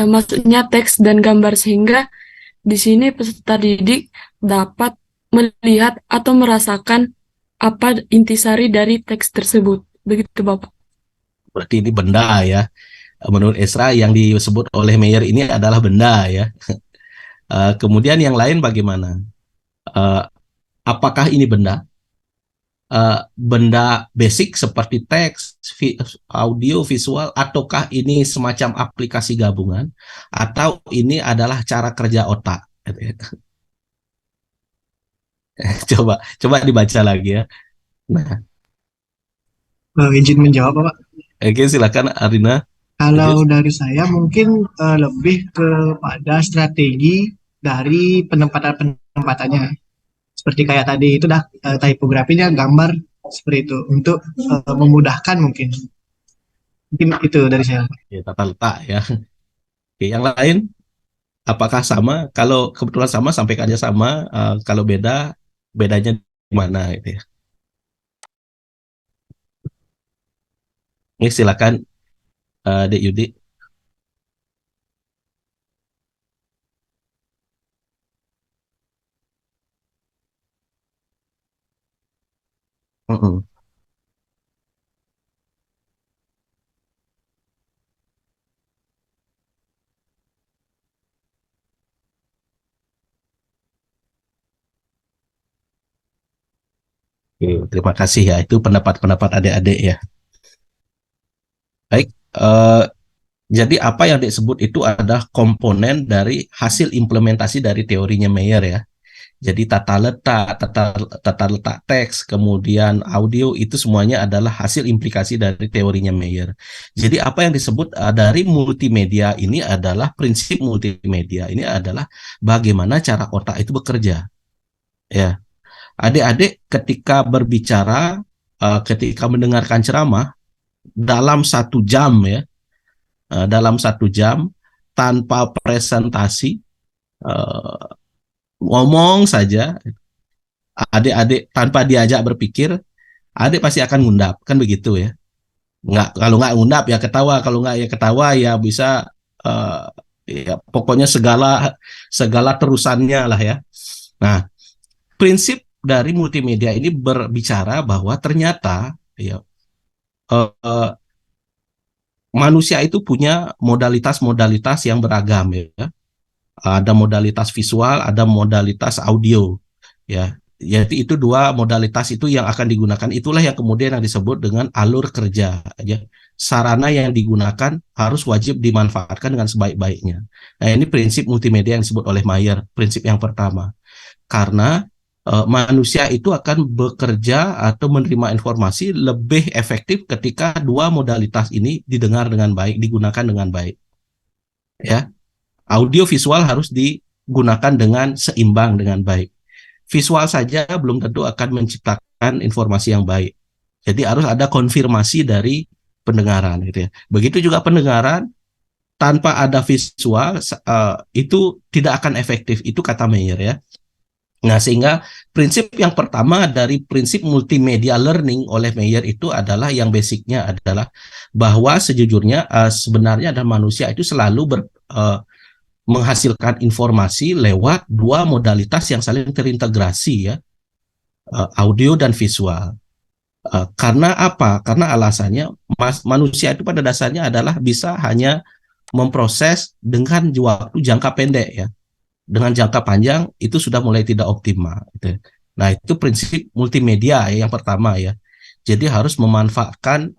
maksudnya teks dan gambar sehingga di sini peserta didik dapat melihat atau merasakan apa intisari dari teks tersebut. Begitu Bapak. Berarti ini benda ya. Menurut Esra yang disebut oleh Mayer ini adalah benda ya. Kemudian yang lain bagaimana? Apakah ini benda? Benda basic seperti teks, audio, visual, ataukah ini semacam aplikasi gabungan, atau ini adalah cara kerja otak? Coba dibaca lagi ya. Nah, Izin menjawab Pak. oke silakan Arina. Kalau dari saya mungkin lebih kepada strategi dari penempatannya. Seperti kayak tadi itu dah tipografinya gambar seperti itu untuk memudahkan mungkin. Mungkin itu dari saya. Ya, tata letak ya. Oke, yang lain apakah sama? Kalau kebetulan sama sampaikan aja sama. Kalau bedanya di mana gitu ya. Ini silakan Dek Yudi. Mm-mm. Oke, terima kasih ya. Itu pendapat-pendapat adik-adik ya. Baik, jadi apa yang disebut itu adalah komponen dari hasil implementasi dari teorinya Mayer ya. Jadi tata letak teks, kemudian audio itu semuanya adalah hasil implikasi dari teorinya Mayer. Jadi apa yang disebut dari multimedia ini adalah prinsip multimedia. Ini adalah bagaimana cara otak itu bekerja. Ya, adik-adik ketika berbicara, ketika mendengarkan ceramah dalam 1 jam ya, dalam 1 jam tanpa presentasi, eh, ngomong saja, adik-adik tanpa diajak berpikir, adik pasti akan ngundap, kan begitu ya. Kalau nggak ngundap ya ketawa, kalau nggak ya ketawa ya bisa, eh, ya pokoknya segala segala terusannya lah ya. Nah, prinsip dari multimedia ini berbicara bahwa ternyata ya, eh, manusia itu punya modalitas-modalitas yang beragam ya. Ada modalitas visual, ada modalitas audio ya. Jadi itu dua modalitas itu yang akan digunakan. Itulah yang kemudian yang disebut dengan alur kerja ya. Sarana yang digunakan harus wajib dimanfaatkan dengan sebaik-baiknya. Nah, ini prinsip multimedia yang disebut oleh Mayer, prinsip yang pertama. Karena manusia itu akan bekerja atau menerima informasi lebih efektif ketika dua modalitas ini didengar dengan baik, digunakan dengan baik. Ya, audio visual harus digunakan dengan seimbang dengan baik. Visual saja belum tentu akan menciptakan informasi yang baik. Jadi harus ada konfirmasi dari pendengaran gitu ya. Begitu juga pendengaran tanpa ada visual itu tidak akan efektif. Itu kata Meyer ya. Nah, sehingga prinsip yang pertama dari prinsip multimedia learning oleh Meyer itu adalah yang basicnya adalah bahwa sejujurnya sebenarnya ada manusia itu selalu menghasilkan informasi lewat dua modalitas yang saling terintegrasi ya, audio dan visual. Karena apa? Karena alasannya manusia itu pada dasarnya adalah bisa hanya memproses dengan waktu jangka pendek ya. Dengan jangka panjang itu sudah mulai tidak optimal. Gitu. Nah, itu prinsip multimedia ya, yang pertama ya. Jadi harus memanfaatkan,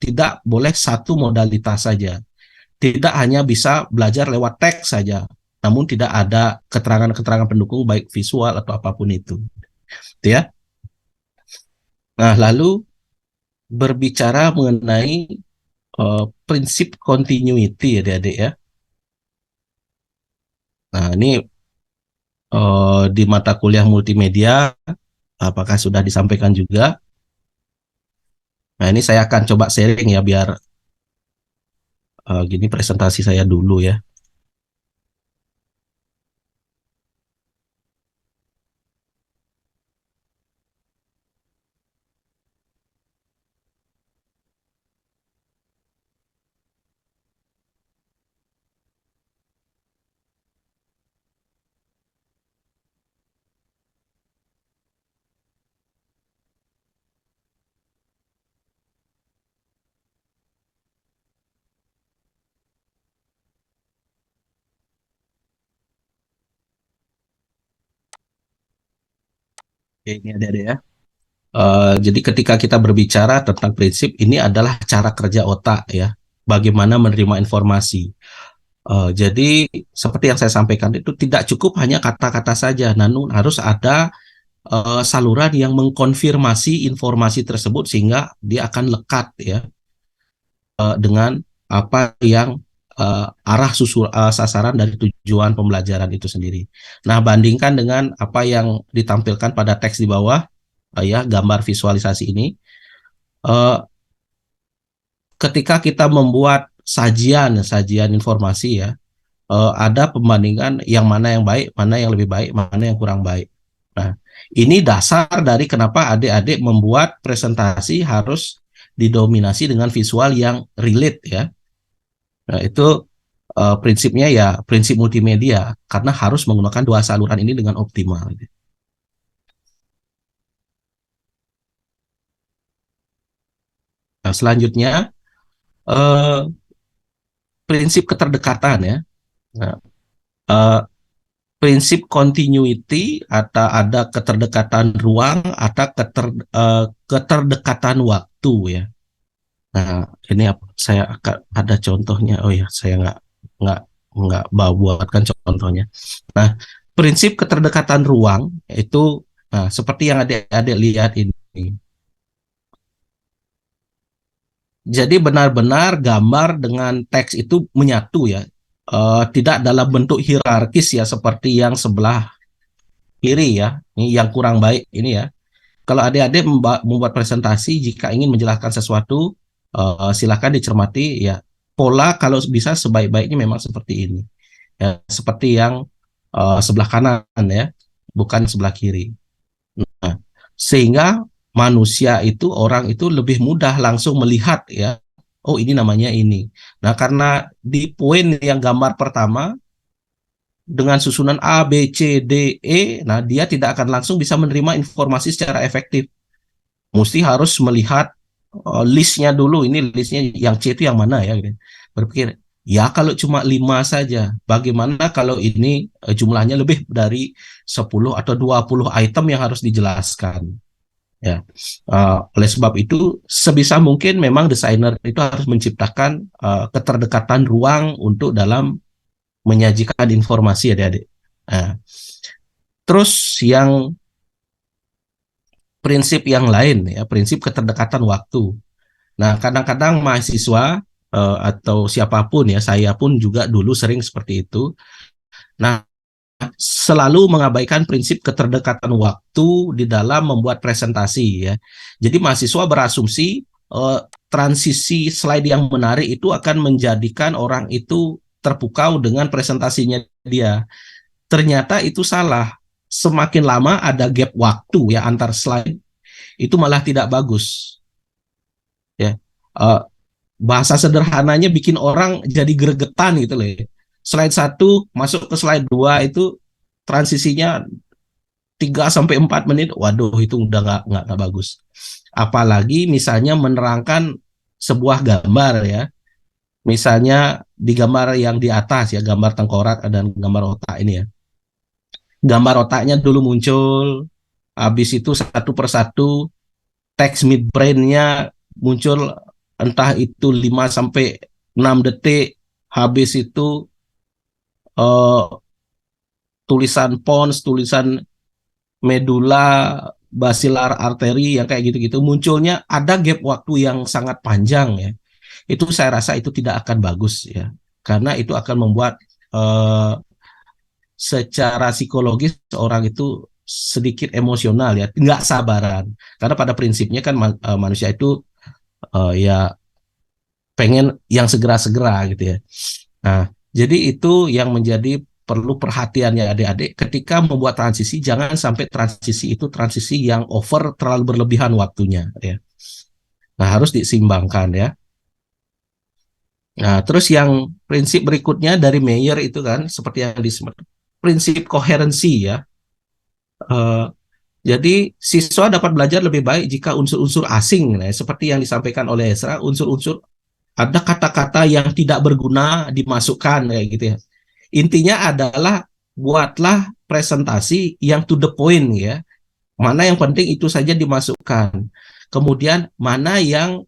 tidak boleh satu modalitas saja. Tidak hanya bisa belajar lewat teks saja, namun tidak ada keterangan-keterangan pendukung baik visual atau apapun itu. Gitu ya. Nah, lalu berbicara mengenai prinsip continuity ya adik-adik ya. Nah, ini di mata kuliah multimedia, apakah sudah disampaikan juga? Nah, ini saya akan coba sharing ya, biar gini presentasi saya dulu ya. Oke, ini adik-adik ya. Jadi ketika kita berbicara tentang prinsip, ini adalah cara kerja otak ya, bagaimana menerima informasi. Jadi seperti yang saya sampaikan itu tidak cukup hanya kata-kata saja, namun harus ada saluran yang mengkonfirmasi informasi tersebut sehingga dia akan lekat ya, dengan apa yang sasaran dari tujuan pembelajaran itu sendiri. Nah, bandingkan dengan apa yang ditampilkan pada teks di bawah, ya, gambar visualisasi ini. Ketika kita membuat sajian informasi ya, ada pembandingan yang mana yang baik, mana yang lebih baik, mana yang kurang baik. Nah, ini dasar dari kenapa adik-adik membuat presentasi harus didominasi dengan visual yang relate ya. Nah, itu prinsipnya ya prinsip multimedia, karena harus menggunakan dua saluran ini dengan optimal. Nah, selanjutnya prinsip keterdekatan ya. Nah, prinsip continuity atau ada keterdekatan ruang atau keterdekatan waktu ya. Nah, ini saya akan ada contohnya. Oh ya, saya nggak buatkan contohnya. Nah, prinsip keterdekatan ruang itu, nah, seperti yang adik-adik lihat ini. Jadi benar-benar gambar dengan teks itu menyatu ya, tidak dalam bentuk hierarkis ya seperti yang sebelah kiri ya. Ini yang kurang baik ini ya. Kalau adik-adik membuat presentasi, jika ingin menjelaskan sesuatu, silakan dicermati ya. pola kalau bisa sebaik-baiknya memang seperti ini. Ya, seperti yang sebelah kanan ya, bukan sebelah kiri. Nah, sehingga manusia itu, orang itu lebih mudah langsung melihat ya, oh ini namanya ini. Nah, karena di poin yang gambar pertama dengan susunan A, B, C, D, E, nah dia tidak akan langsung bisa menerima informasi secara efektif. Mesti harus melihat listnya dulu, ini listnya yang C itu yang mana ya, gitu. Berpikir, ya kalau cuma 5 saja, bagaimana kalau ini jumlahnya lebih dari 10 atau 20 item yang harus dijelaskan. Ya, oleh sebab itu sebisa mungkin memang desainer itu harus menciptakan keterdekatan ruang untuk dalam menyajikan informasi adik-adik. Nah, terus yang prinsip yang lain ya, prinsip keterdekatan waktu. Nah, kadang-kadang mahasiswa atau siapapun ya, saya pun juga dulu sering seperti itu. Nah, selalu mengabaikan prinsip keterdekatan waktu di dalam membuat presentasi ya. Jadi mahasiswa berasumsi transisi slide yang menarik itu akan menjadikan orang itu terpukau dengan presentasinya dia. Ternyata itu salah. Semakin lama ada gap waktu ya antar slide, itu malah tidak bagus. Ya, bahasa sederhananya bikin orang jadi gregetan gitu loh. Slide 1 masuk ke slide 2 itu transisinya 3 sampai 4 menit, waduh itu udah nggak bagus. Apalagi misalnya menerangkan sebuah gambar ya, misalnya di gambar yang di atas ya, gambar tengkorak dan gambar otak ini ya. Gambar otaknya dulu muncul, habis itu satu persatu teks midbrain-nya muncul, entah itu 5 sampai 6 detik, habis itu tulisan pons, tulisan medula, basilar arteri yang kayak gitu-gitu, munculnya ada gap waktu yang sangat panjang ya. Itu saya rasa itu tidak akan bagus ya, karena itu akan membuat secara psikologis orang itu sedikit emosional ya, nggak sabaran. Karena pada prinsipnya kan manusia itu ya pengen yang segera-segera gitu ya. Nah, jadi itu yang menjadi perlu perhatiannya adik-adik ketika membuat transisi, jangan sampai transisi itu transisi yang over, terlalu berlebihan waktunya ya. Nah, harus diseimbangkan ya. Nah, terus yang prinsip berikutnya dari Meyer itu kan seperti yang disebut prinsip koherensi ya. Jadi siswa dapat belajar lebih baik jika unsur-unsur asing, nah, seperti yang disampaikan oleh Esra, unsur-unsur ada kata-kata yang tidak berguna dimasukkan kayak gitu ya. Intinya adalah buatlah presentasi yang to the point ya. Mana yang penting itu saja dimasukkan. Kemudian mana yang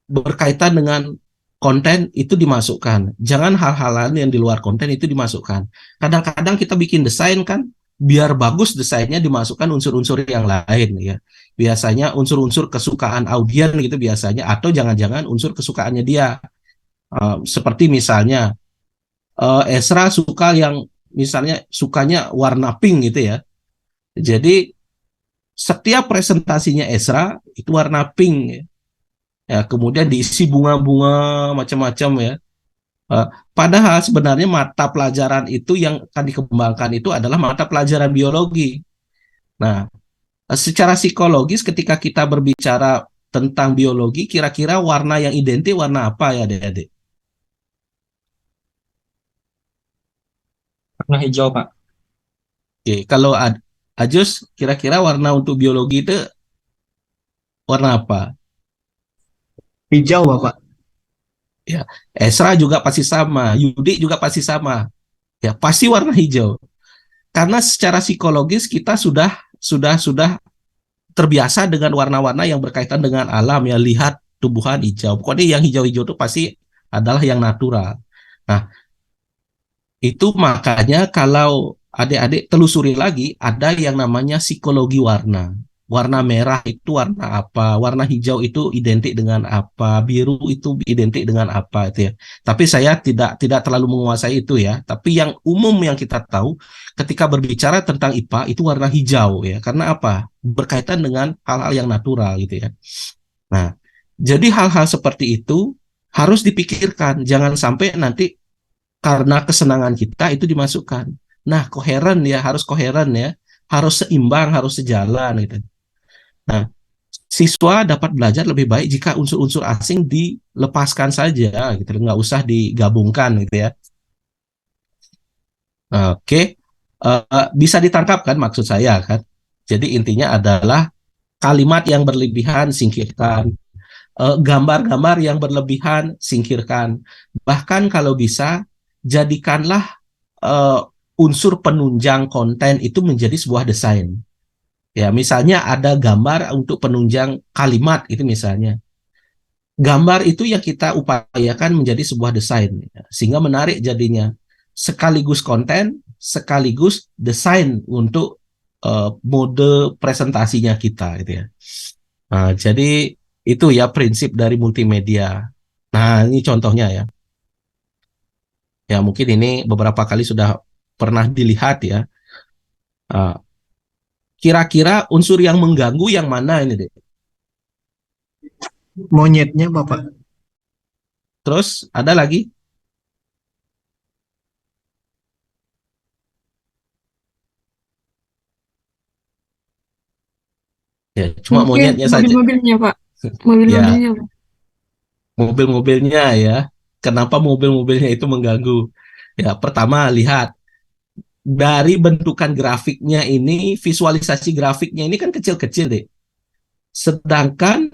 berkaitan dengan konten itu dimasukkan. Jangan hal-hal lain yang di luar konten itu dimasukkan. Kadang-kadang kita bikin desain kan, biar bagus desainnya dimasukkan unsur-unsur yang lain ya. Biasanya unsur-unsur kesukaan audiens gitu biasanya, atau jangan-jangan unsur kesukaannya dia. Seperti misalnya Esra suka yang misalnya sukanya warna pink gitu ya. Jadi setiap presentasinya Esra itu warna pink ya. Ya, kemudian diisi bunga-bunga macam-macam ya. Padahal sebenarnya mata pelajaran itu yang akan dikembangkan itu adalah mata pelajaran biologi. Nah, secara psikologis ketika kita berbicara tentang biologi, kira-kira warna yang identik warna apa ya adik-adik? Warna hijau, Pak. Oke, kalau Ajus, kira-kira warna untuk biologi itu warna apa? Hijau, Bapak. Ya, Esra juga pasti sama, Yudi juga pasti sama. Ya, pasti warna hijau. Karena secara psikologis kita sudah terbiasa dengan warna-warna yang berkaitan dengan alam ya, lihat tumbuhan hijau. Pokoknya yang hijau-hijau itu pasti adalah yang natural. Nah, itu makanya kalau adik-adik telusuri lagi, ada yang namanya psikologi warna. Warna merah itu warna apa, warna hijau itu identik dengan apa, biru itu identik dengan apa itu ya. Tapi saya tidak terlalu menguasai itu ya. Tapi yang umum yang kita tahu ketika berbicara tentang IPA itu warna hijau ya. Karena apa? Berkaitan dengan hal-hal yang natural gitu ya. Nah, jadi hal-hal seperti itu harus dipikirkan, jangan sampai nanti karena kesenangan kita itu dimasukkan. Nah, koheren ya, harus koheren ya, harus seimbang, harus sejalan gitu. Nah, siswa dapat belajar lebih baik jika unsur-unsur asing dilepaskan saja gitu, nggak usah digabungkan gitu ya. Oke, bisa ditangkap kan maksud saya kan? Jadi intinya adalah kalimat yang berlebihan singkirkan, gambar-gambar yang berlebihan singkirkan. Bahkan kalau bisa jadikanlah eh, unsur penunjang konten itu menjadi sebuah desain. Ya, misalnya ada gambar untuk penunjang kalimat itu misalnya. Gambar itu yang kita upayakan menjadi sebuah desain, ya, sehingga menarik jadinya. Sekaligus konten, sekaligus desain untuk mode presentasinya kita, gitu ya. Nah, jadi itu ya prinsip dari multimedia. Nah, ini contohnya ya. Ya, mungkin ini beberapa kali sudah pernah dilihat ya. Ah, kira-kira unsur yang mengganggu yang mana ini deh? Monyetnya Bapak. Terus ada lagi? Ya, cuma Mungkin monyetnya saja. mobil-mobilnya, Pak. Ya, Mobil-mobilnya, Pak. mobil-mobilnya ya. Kenapa mobil-mobilnya itu mengganggu? Ya, pertama lihat dari bentukan grafiknya ini, visualisasi grafiknya ini kan kecil-kecil deh. Sedangkan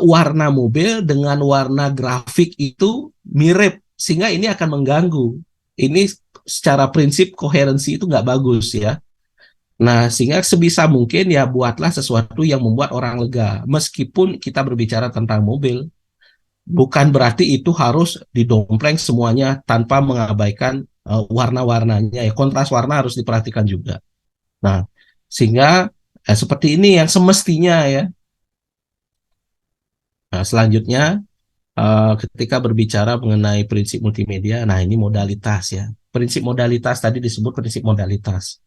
warna mobil dengan warna grafik itu mirip, sehingga ini akan mengganggu. Ini secara prinsip koherensi itu nggak bagus ya. Nah, sehingga sebisa mungkin ya buatlah sesuatu yang membuat orang lega. Meskipun kita berbicara tentang mobil, bukan berarti itu harus didompleng semuanya tanpa mengabaikan warna-warnanya. Ya, kontras warna harus diperhatikan juga. Nah, sehingga seperti ini yang semestinya ya. Nah, selanjutnya ketika berbicara mengenai prinsip multimedia, nah ini modalitas ya. Prinsip modalitas tadi disebut prinsip modalitas.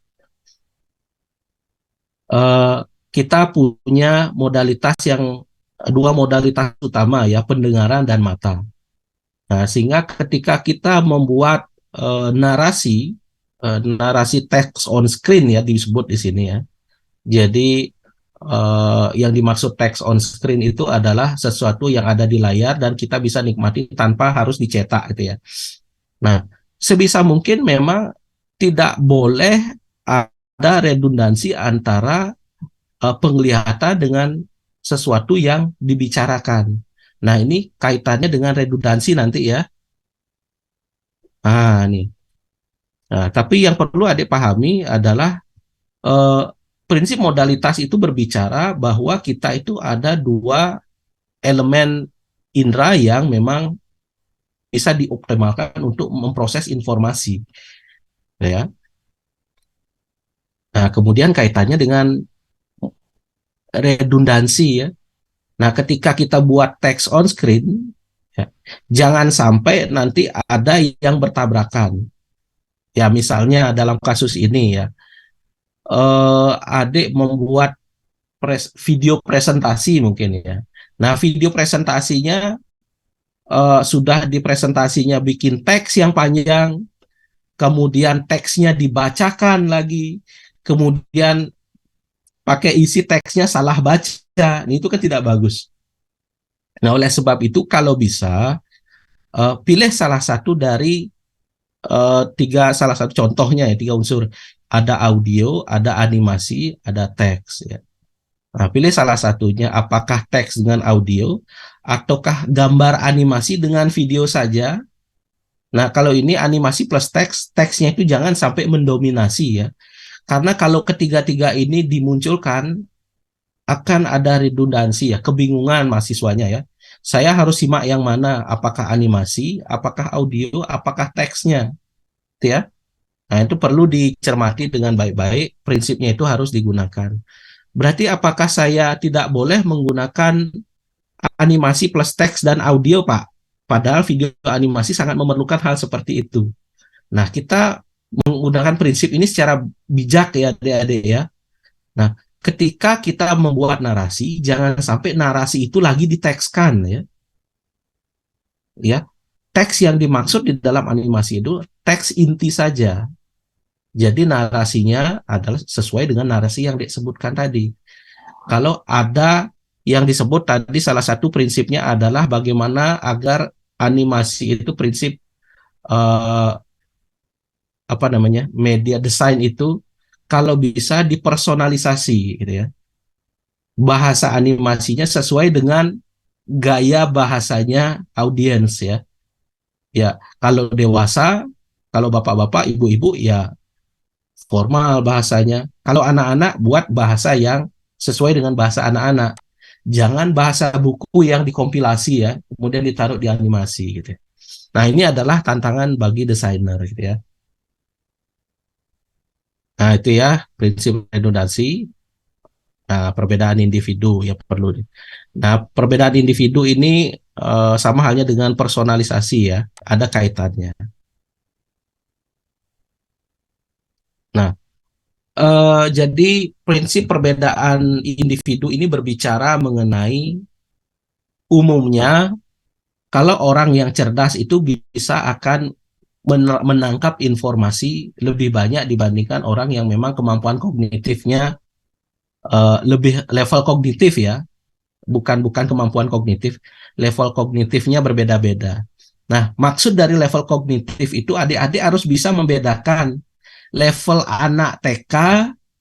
Eh, kita punya modalitas yang dua modalitas utama ya, pendengaran dan mata. Nah, sehingga ketika kita membuat narasi text on screen ya disebut di sini ya. Jadi yang dimaksud text on screen itu adalah sesuatu yang ada di layar dan kita bisa nikmati tanpa harus dicetak gitu ya. Nah, sebisa mungkin memang tidak boleh ada redundansi antara penglihatan dengan sesuatu yang dibicarakan. Nah, ini kaitannya dengan redundansi nanti ya. Ah, nih. Nah, tapi yang perlu adik pahami adalah eh, prinsip modalitas itu berbicara bahwa kita itu ada dua elemen indera yang memang bisa dioptimalkan untuk memproses informasi, ya. Nah, kemudian kaitannya dengan redundansi ya. Nah, ketika kita buat text on screen, ya, jangan sampai nanti ada yang bertabrakan. Ya, misalnya dalam kasus ini ya, adik membuat video presentasi mungkin ya. Nah, video presentasinya sudah di presentasinya bikin teks yang panjang, kemudian teksnya dibacakan lagi, kemudian pakai isi teksnya salah baca. Ini itu kan tidak bagus. Nah, oleh sebab itu kalau bisa pilih salah satu dari salah satu contohnya ya, tiga unsur. Ada audio, ada animasi, ada teks ya. Nah, pilih salah satunya, apakah teks dengan audio, ataukah gambar animasi dengan video saja. Nah, kalau ini animasi plus teks, teksnya itu jangan sampai mendominasi ya. Karena kalau ketiga-tiga ini dimunculkan, akan ada redundansi ya, kebingungan mahasiswanya ya. Saya harus simak yang mana, apakah animasi, apakah audio, apakah teksnya, gitu ya. Nah, itu perlu dicermati dengan baik-baik, prinsipnya itu harus digunakan. Berarti apakah saya tidak boleh menggunakan animasi plus teks dan audio, Pak? Padahal video animasi sangat memerlukan hal seperti itu. Nah, kita menggunakan prinsip ini secara bijak ya, adik-adik ya. Nah, ketika kita membuat narasi, jangan sampai narasi itu lagi ditekskan ya. ya. Teks yang dimaksud di dalam animasi itu teks inti saja. Jadi narasinya adalah sesuai dengan narasi yang disebutkan tadi. Kalau ada yang disebut tadi, salah satu prinsipnya adalah bagaimana agar animasi itu prinsip eh, apa namanya, media desain itu kalau bisa dipersonalisasi gitu ya. Bahasa animasinya sesuai dengan gaya bahasanya audiens ya. Ya, kalau dewasa, kalau bapak-bapak, ibu-ibu ya formal bahasanya. Kalau anak-anak buat bahasa yang sesuai dengan bahasa anak-anak. Jangan bahasa buku yang dikompilasi ya, kemudian ditaruh di animasi gitu ya. Nah, ini adalah tantangan bagi desainer gitu ya. Nah, itu ya prinsip redundansi. Nah, perbedaan individu ya perlu. Nah, perbedaan individu ini sama halnya dengan personalisasi ya, ada kaitannya. Nah, jadi prinsip perbedaan individu ini berbicara mengenai umumnya kalau orang yang cerdas itu bisa akan menangkap informasi lebih banyak dibandingkan orang yang memang kemampuan kognitifnya lebih level kognitif ya, bukan kemampuan kognitif, level kognitifnya berbeda-beda. Nah, maksud dari level kognitif itu adik-adik harus bisa membedakan level anak TK,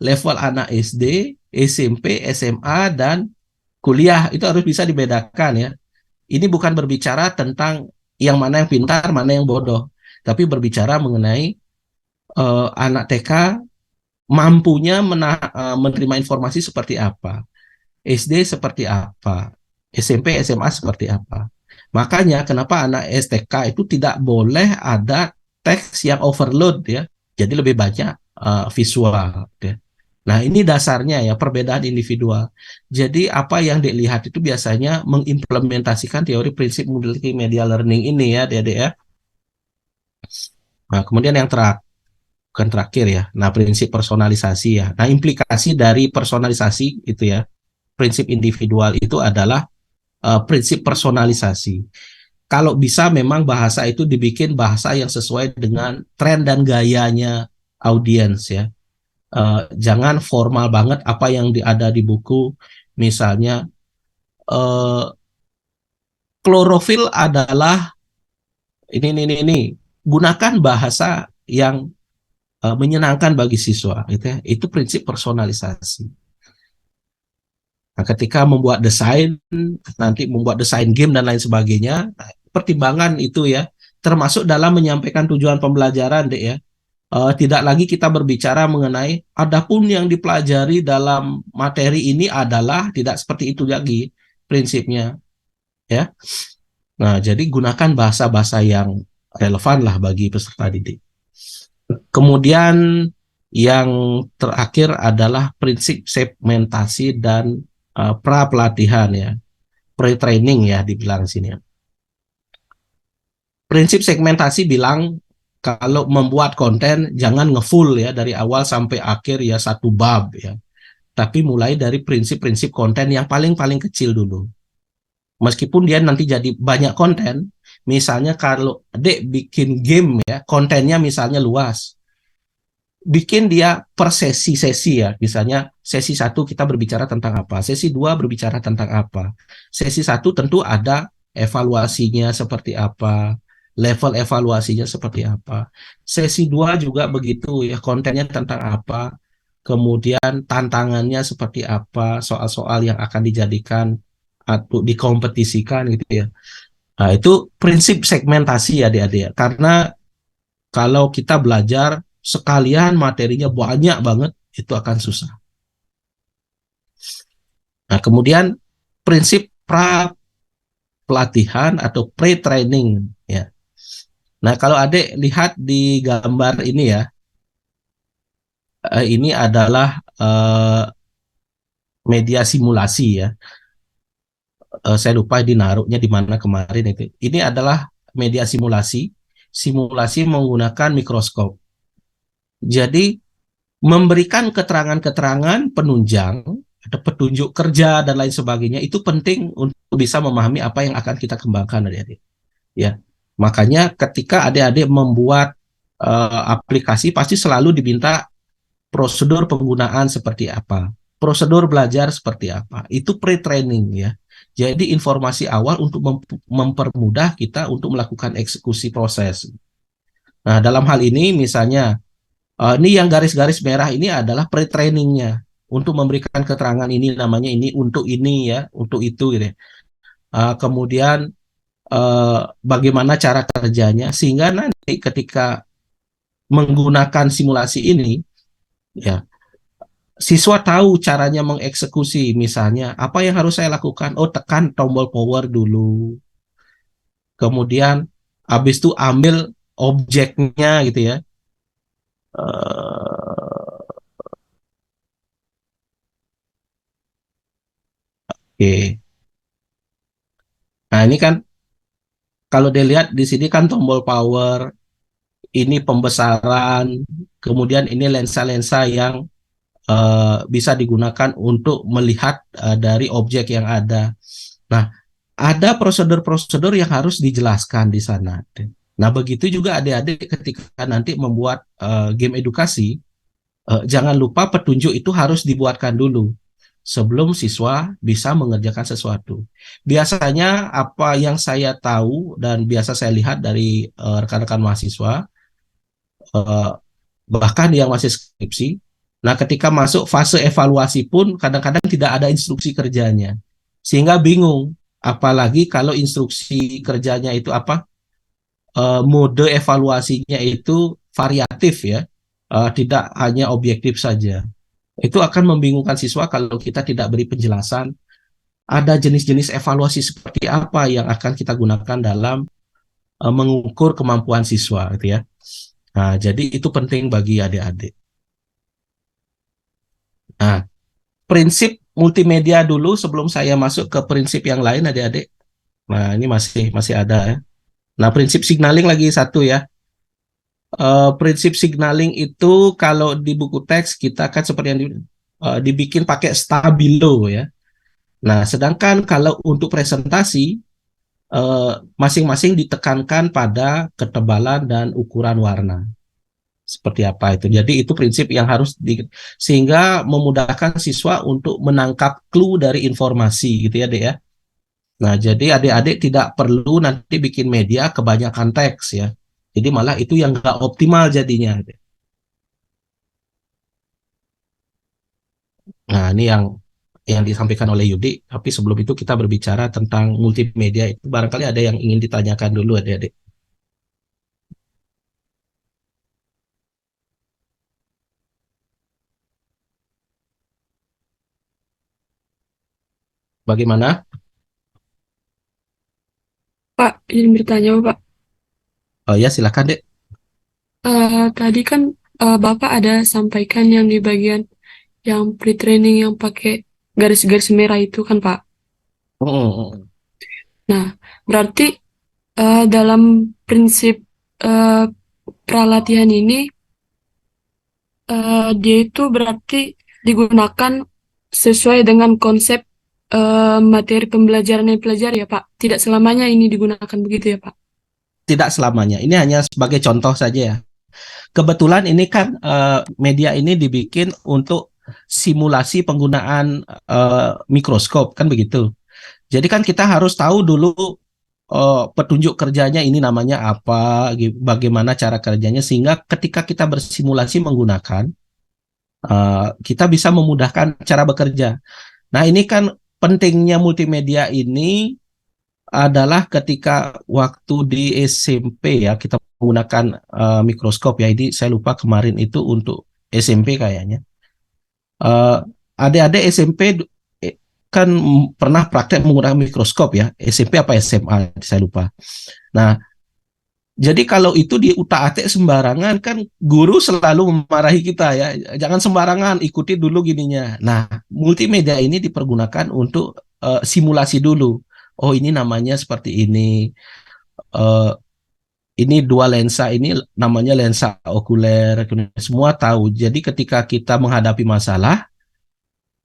level anak SD, SMP, SMA, dan kuliah. Itu harus bisa dibedakan ya. Ini bukan berbicara tentang yang mana yang pintar, mana yang bodoh. Tapi berbicara mengenai anak TK mampunya menerima informasi seperti apa. SD seperti apa. SMP, SMA seperti apa. Makanya kenapa anak STK itu tidak boleh ada teks yang overload ya. Jadi lebih banyak visual ya. Nah, ini dasarnya ya, perbedaan individual. Jadi apa yang dilihat itu biasanya mengimplementasikan teori prinsip multimedia learning ini ya, Adik-adik ya. Nah, kemudian yang bukan terakhir ya. Nah, prinsip personalisasi ya. Nah, implikasi dari personalisasi itu ya, prinsip individual itu adalah prinsip personalisasi. Kalau bisa memang bahasa itu dibikin bahasa yang sesuai dengan tren dan gayanya audiens ya. Jangan formal banget apa yang ada di buku. Misalnya klorofil adalah ini. Gunakan bahasa yang menyenangkan bagi siswa, gitu ya. Itu prinsip personalisasi. Nah, ketika membuat desain, nanti membuat desain game dan lain sebagainya, pertimbangan itu ya, termasuk dalam menyampaikan tujuan pembelajaran, deh ya. Tidak lagi kita berbicara mengenai adapun yang dipelajari dalam materi ini adalah tidak seperti itu lagi prinsipnya, ya. Nah, jadi gunakan bahasa-bahasa yang relevan lah bagi peserta didik. Kemudian yang terakhir adalah prinsip segmentasi dan pra pelatihan ya, pre-training ya dibilang sini. Prinsip segmentasi bilang kalau membuat konten jangan ngefull ya dari awal sampai akhir ya satu bab ya. Tapi mulai dari prinsip-prinsip konten yang paling kecil dulu. Meskipun dia nanti jadi banyak konten, misalnya kalau Dek bikin game ya, kontennya misalnya luas. Bikin dia per sesi-sesi ya. Misalnya sesi 1 kita berbicara tentang apa, sesi 2 berbicara tentang apa. Sesi 1 tentu ada evaluasinya seperti apa, level evaluasinya seperti apa. Sesi 2 juga begitu ya, kontennya tentang apa, kemudian tantangannya seperti apa, soal-soal yang akan dijadikan atau dikompetisikan gitu ya. Nah, itu prinsip segmentasi ya adik-adik. Karena kalau kita belajar sekalian materinya banyak banget, itu akan susah. Nah, kemudian prinsip pra pelatihan atau pre-training ya. Nah, kalau adik lihat di gambar ini ya, ini adalah media simulasi ya. Saya lupa dinaruhnya di mana kemarin itu. Ini adalah media simulasi, simulasi menggunakan mikroskop. Jadi memberikan keterangan-keterangan penunjang, ada petunjuk kerja dan lain sebagainya, itu penting untuk bisa memahami apa yang akan kita kembangkan adik-adik. ya. Makanya ketika adik-adik membuat aplikasi pasti selalu diminta prosedur penggunaan seperti apa, prosedur belajar seperti apa. Itu pre-training ya. Jadi informasi awal untuk mempermudah kita untuk melakukan eksekusi proses. Nah, dalam hal ini misalnya ini yang garis-garis merah ini adalah pre-trainingnya untuk memberikan keterangan ini namanya ini untuk ini ya, untuk itu gitu ya. Kemudian bagaimana cara kerjanya sehingga nanti ketika menggunakan simulasi ini ya siswa tahu caranya mengeksekusi. Misalnya apa yang harus saya lakukan, oh tekan tombol power dulu, kemudian habis itu ambil objeknya gitu ya. Oke. Nah ini kan kalau dilihat di sini kan tombol power, ini pembesaran, kemudian ini lensa-lensa yang bisa digunakan untuk melihat dari objek yang ada. Nah, ada prosedur-prosedur yang harus dijelaskan di sana. Nah, begitu juga adik-adik ketika nanti membuat game edukasi, jangan lupa petunjuk itu harus dibuatkan dulu sebelum siswa bisa mengerjakan sesuatu. Biasanya apa yang saya tahu dan biasa saya lihat dari rekan-rekan mahasiswa, eh, bahkan yang masih skripsi, nah ketika masuk fase evaluasi pun kadang-kadang tidak ada instruksi kerjanya, sehingga bingung. Apalagi kalau instruksi kerjanya itu apa, mode evaluasinya itu variatif ya, tidak hanya objektif saja. Itu akan membingungkan siswa kalau kita tidak beri penjelasan ada jenis-jenis evaluasi seperti apa yang akan kita gunakan dalam mengukur kemampuan siswa gitu ya. Nah, jadi itu penting bagi adik-adik. Nah, prinsip multimedia dulu sebelum saya masuk ke prinsip yang lain adik-adik. Nah, ini masih ada ya. Nah, prinsip signaling lagi satu ya. Prinsip signaling itu kalau di buku teks kita kan seperti yang dibikin pakai stabilo ya. Nah, sedangkan kalau untuk presentasi masing-masing ditekankan pada ketebalan dan ukuran warna. Seperti apa itu. Jadi itu prinsip yang harus sehingga memudahkan siswa untuk menangkap clue dari informasi gitu ya, Dek ya. Nah, jadi adik-adik tidak perlu nanti bikin media kebanyakan teks ya. Jadi malah itu yang nggak optimal jadinya. Nah, ini yang disampaikan oleh Yudi. Tapi sebelum itu kita berbicara tentang multimedia itu barangkali ada yang ingin ditanyakan dulu adik-adik. Bagaimana? Pak, izin bertanya, Pak. Oh ya, silakan, Dek. Tadi kan Bapak ada sampaikan yang di bagian yang pre-training yang pakai garis-garis merah itu kan, Pak. Oh. Nah, berarti dalam prinsip uh, pralatihan ini dia itu berarti digunakan sesuai dengan konsep materi pembelajaran yang pelajari ya, Pak. Tidak selamanya ini digunakan begitu ya, Pak. Tidak selamanya. Ini hanya sebagai contoh saja ya. Kebetulan ini kan media ini dibikin untuk simulasi penggunaan mikroskop kan begitu. Jadi kan kita harus tahu dulu petunjuk kerjanya ini namanya apa, bagaimana cara kerjanya sehingga ketika kita bersimulasi menggunakan kita bisa memudahkan cara bekerja. Nah, ini kan pentingnya multimedia ini adalah ketika waktu di SMP ya kita menggunakan mikroskop ya. Ini saya lupa kemarin itu untuk SMP kayaknya. Adik-adik SMP kan pernah praktek menggunakan mikroskop ya. SMP apa SMA saya lupa. Nah, jadi kalau itu diutak-atik sembarangan kan guru selalu memarahi kita ya. Jangan sembarangan, ikuti dulu gininya. Nah, multimedia ini dipergunakan untuk simulasi dulu. Oh, ini namanya seperti ini. Ini dua lensa, ini namanya lensa okuler. Semua tahu. Jadi ketika kita menghadapi masalah,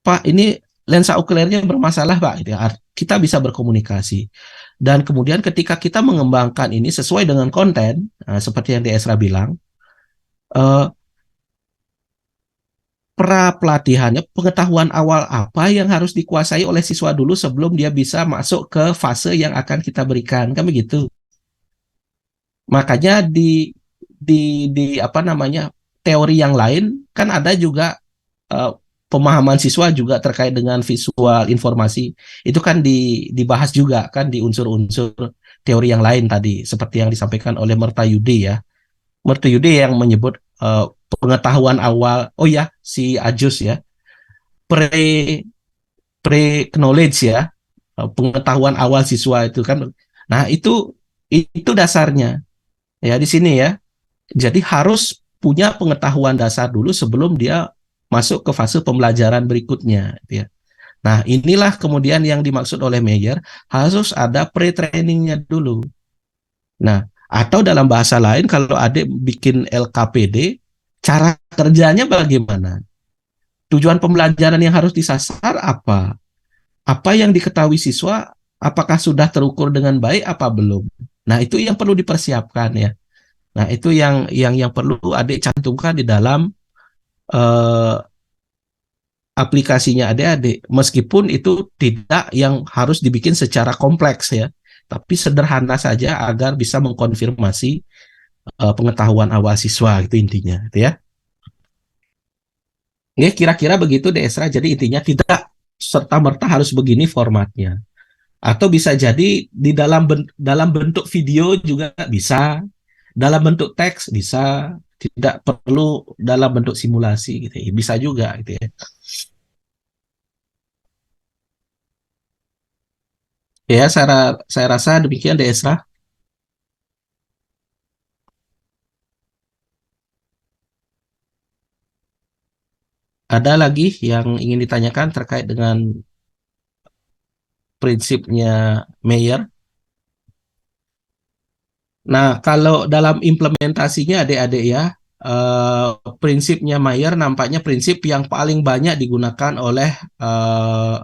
Pak, ini lensa okulernya bermasalah, Pak. Kita bisa berkomunikasi. Dan kemudian ketika kita mengembangkan ini sesuai dengan konten, seperti yang Esra bilang, eh, pra pelatihannya, pengetahuan awal apa yang harus dikuasai oleh siswa dulu sebelum dia bisa masuk ke fase yang akan kita berikan, kan begitu. Makanya di apa namanya, teori yang lain kan ada juga eh, pemahaman siswa juga terkait dengan visual informasi. Itu kan dibahas juga kan di unsur-unsur teori yang lain tadi, seperti yang disampaikan oleh Mertayudi ya. Mertayudi yang menyebut pengetahuan awal, oh ya, si Ajus ya, pre pre knowledge ya, pengetahuan awal siswa itu kan. Nah, itu dasarnya ya di sini ya. Jadi harus punya pengetahuan dasar dulu sebelum dia masuk ke fase pembelajaran berikutnya gitu ya. Nah, inilah kemudian yang dimaksud oleh Meyer, harus ada pre-trainingnya dulu. Nah, atau dalam bahasa lain kalau adik bikin LKPD, cara kerjanya bagaimana? Tujuan pembelajaran yang harus disasar apa? Apa yang diketahui siswa, apakah sudah terukur dengan baik apa belum? Nah, itu yang perlu dipersiapkan ya. Nah, itu yang perlu adik cantumkan di dalam eh, aplikasinya adik-adik. Meskipun itu tidak yang harus dibikin secara kompleks ya, tapi sederhana saja agar bisa mengkonfirmasi pengetahuan awal siswa, itu intinya, gitu ya. Ya, kira-kira begitu deh Esra. Jadi intinya tidak serta-merta harus begini formatnya. Atau bisa jadi di dalam bentuk video juga bisa, dalam bentuk teks bisa, tidak perlu dalam bentuk simulasi gitu ya. Bisa juga gitu ya. Ya, saya rasa demikian deh Esra. Ada lagi yang ingin ditanyakan terkait dengan prinsipnya Mayer? Nah, kalau dalam implementasinya adik-adik ya, prinsipnya Mayer nampaknya prinsip yang paling banyak digunakan oleh eh,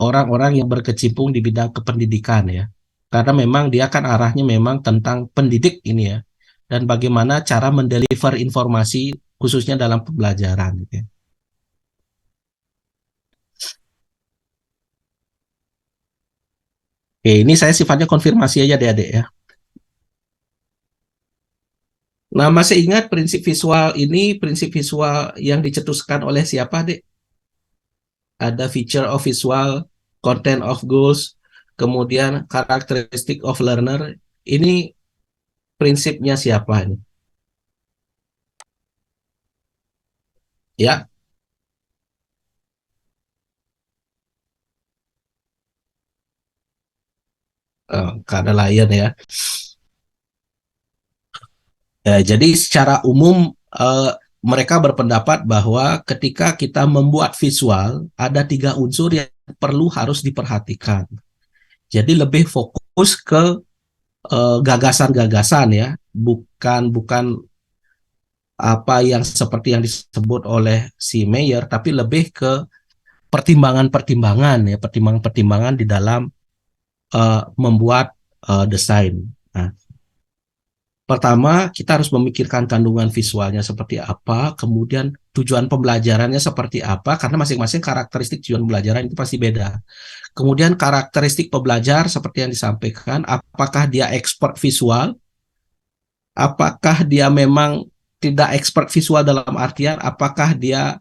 orang-orang yang berkecimpung di bidang kependidikan ya. Karena memang dia kan arahnya memang tentang pendidik ini ya. Dan bagaimana cara mendeliver informasi khususnya dalam pembelajaran gitu ya. Oke, ini saya sifatnya konfirmasi aja adik-adik ya. Nah, masih ingat prinsip visual ini, prinsip visual yang dicetuskan oleh siapa, Dek? Ada feature of visual, content of goals, kemudian characteristic of learner. Ini prinsipnya siapa ini? Ya, ada lain ya. Ya, jadi secara umum mereka berpendapat bahwa ketika kita membuat visual, ada 3 unsur yang harus diperhatikan. Jadi lebih fokus ke gagasan-gagasan ya, bukan bukan apa yang seperti yang disebut oleh si Mayer, tapi lebih ke pertimbangan-pertimbangan ya, pertimbangan-pertimbangan di dalam membuat desain. Nah, pertama, kita harus memikirkan kandungan visualnya seperti apa, kemudian tujuan pembelajarannya seperti apa, karena masing-masing karakteristik tujuan pembelajaran itu pasti beda. Kemudian karakteristik pembelajar seperti yang disampaikan, apakah dia expert visual, apakah dia memang tidak expert visual dalam artian, apakah dia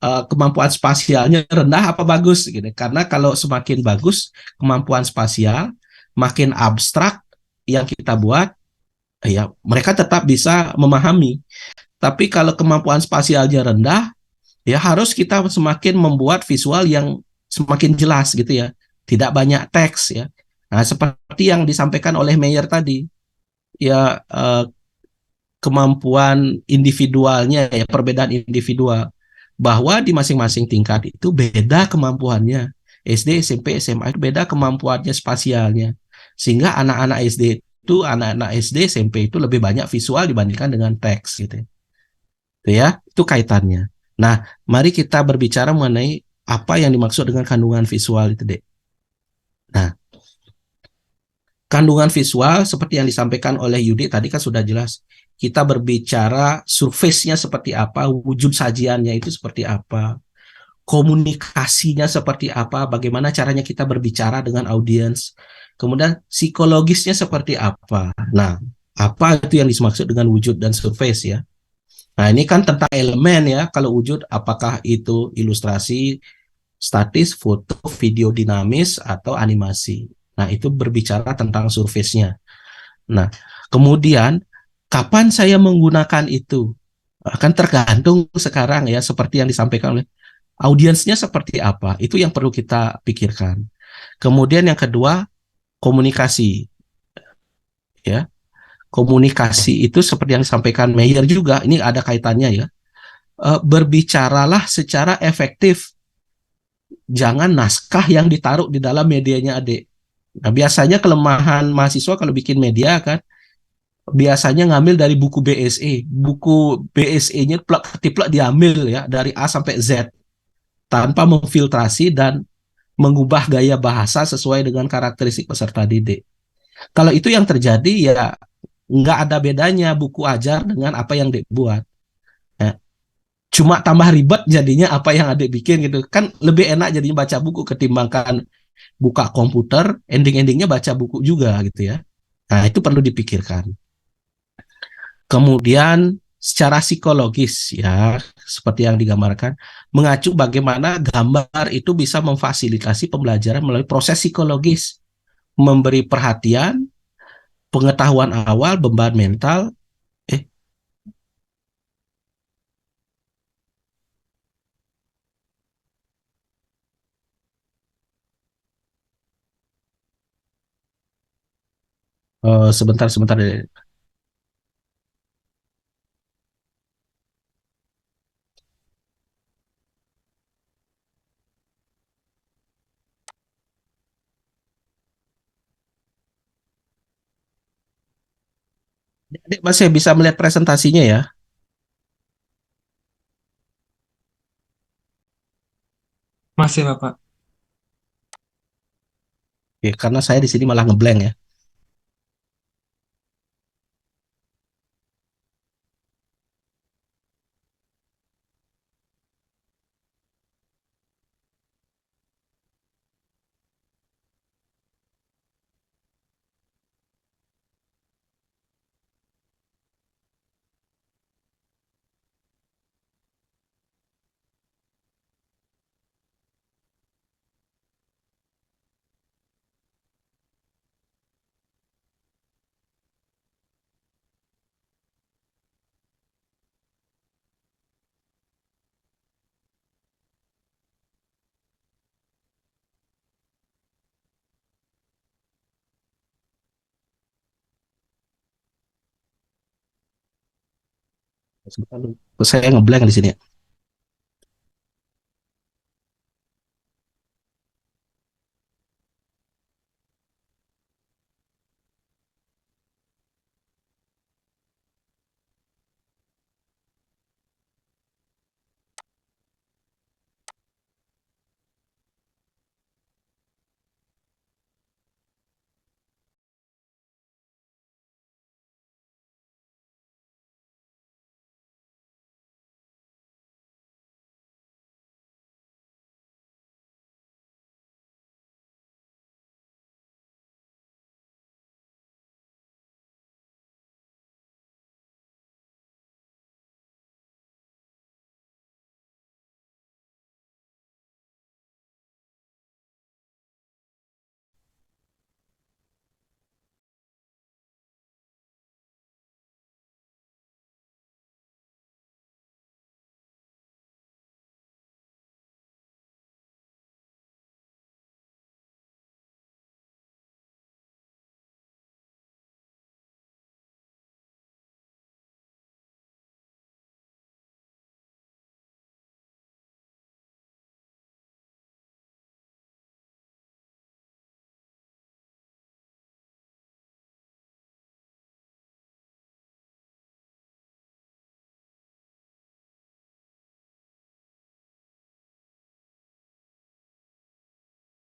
kemampuan spasialnya rendah apa bagus gitu. Karena kalau semakin bagus kemampuan spasial, makin abstrak yang kita buat, ya mereka tetap bisa memahami. Tapi kalau kemampuan spasialnya rendah, ya harus kita semakin membuat visual yang semakin jelas gitu ya. Tidak banyak teks ya. Nah, seperti yang disampaikan oleh Mayer tadi, ya kemampuan individualnya ya, perbedaan individual, bahwa di masing-masing tingkat itu beda kemampuannya. SD, SMP, SMA itu beda kemampuannya spasialnya. Sehingga anak-anak SD, SMP itu lebih banyak visual dibandingkan dengan teks gitu. Itu ya, itu kaitannya. Nah, mari kita berbicara mengenai apa yang dimaksud dengan kandungan visual itu, Dek. Nah, kandungan visual seperti yang disampaikan oleh Yudi tadi kan sudah jelas. Kita berbicara surface-nya seperti apa, wujud sajiannya itu seperti apa, komunikasinya seperti apa, bagaimana caranya kita berbicara dengan audiens, kemudian psikologisnya seperti apa. Nah, apa itu yang dimaksud dengan wujud dan surface ya? Nah, ini kan tentang elemen ya. Kalau wujud, apakah itu ilustrasi, statis, foto, video dinamis, atau animasi. Nah, itu berbicara tentang surface-nya. Nah, kemudian kapan saya menggunakan itu? Akan tergantung sekarang ya, seperti yang disampaikan oleh audiensnya seperti apa. Itu yang perlu kita pikirkan. Kemudian yang kedua, komunikasi. Ya, komunikasi itu seperti yang disampaikan Meyer juga, ini ada kaitannya ya. Berbicaralah secara efektif. Jangan naskah yang ditaruh di dalam medianya, adik. Nah, biasanya kelemahan mahasiswa kalau bikin media kan, biasanya ngambil dari buku BSE. Buku BSE-nya plak-ketiplak diambil ya, dari A sampai Z, tanpa memfiltrasi dan mengubah gaya bahasa sesuai dengan karakteristik peserta didik. Kalau itu yang terjadi ya nggak ada bedanya buku ajar dengan apa yang dibuat. Ya, cuma tambah ribet jadinya apa yang adik bikin gitu kan, lebih enak jadinya baca buku ketimbangkan buka komputer ending-endingnya baca buku juga gitu ya. Nah itu perlu dipikirkan. Kemudian secara psikologis ya seperti yang digambarkan, mengacu bagaimana gambar itu bisa memfasilitasi pembelajaran melalui proses psikologis, memberi perhatian, pengetahuan awal, beban mental. eh sebentar sebentar. Adik masih bisa melihat presentasinya ya? Masih Bapak. Ya, karena saya di sini malah ngeblank ya. Sebentar dulu. Saya ngeblank di sini.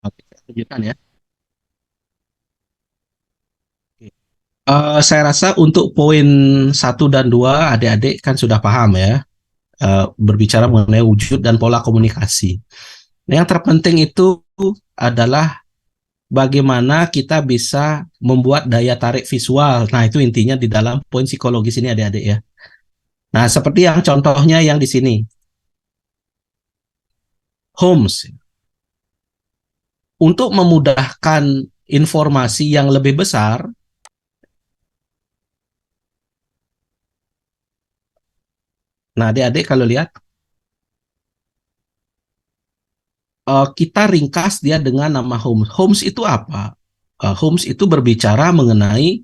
Oke, saya tunjukkan ya. Saya rasa untuk poin 1 dan 2 adik-adik kan sudah paham ya, berbicara mengenai wujud dan pola komunikasi. Nah, yang terpenting itu adalah bagaimana kita bisa membuat daya tarik visual. Nah, itu intinya di dalam poin psikologis ini adik-adik ya. Nah, seperti yang contohnya yang di sini. Holmes. Untuk memudahkan informasi yang lebih besar, nah adik-adik kalau lihat, kita ringkas dia dengan nama Holmes. Holmes itu apa? Holmes itu berbicara mengenai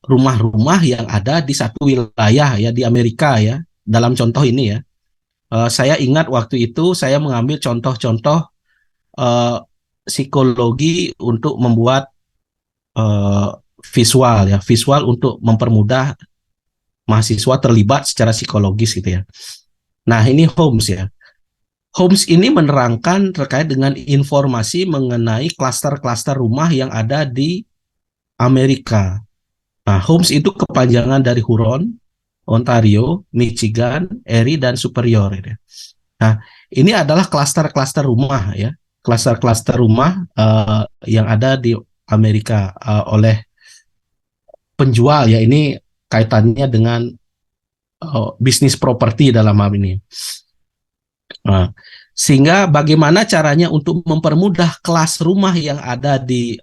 rumah-rumah yang ada di satu wilayah ya di Amerika ya. Dalam contoh ini ya, saya ingat waktu itu saya mengambil contoh-contoh uh, psikologi untuk membuat uh, visual untuk mempermudah mahasiswa terlibat secara psikologis gitu ya. Nah ini Holmes ya. Holmes ini menerangkan terkait dengan informasi mengenai klaster-klaster rumah yang ada di Amerika. Nah, Holmes itu kepanjangan dari Huron, Ontario, Michigan, Erie, dan Superior. Ya. Nah, ini adalah klaster-klaster rumah ya, klaster-klaster rumah yang ada di Amerika oleh penjual ya. Ini kaitannya dengan bisnis properti dalam hal ini. Nah, sehingga bagaimana caranya untuk mempermudah kelas rumah yang ada di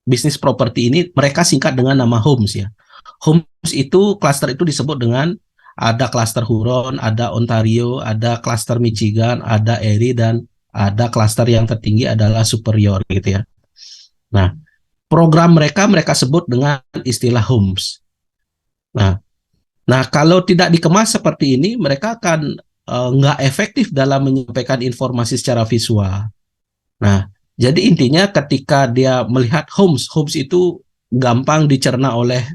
bisnis properti ini, mereka singkat dengan nama Homes ya. Homes itu, klaster itu disebut dengan ada klaster Huron, ada Ontario, ada klaster Michigan, ada Erie, dan ada klaster yang tertinggi adalah Superior gitu ya. Nah, program mereka sebut dengan istilah Homes. Nah, kalau tidak dikemas seperti ini, mereka akan nggak efektif dalam menyampaikan informasi secara visual. Nah, jadi intinya ketika dia melihat Homes itu gampang dicerna oleh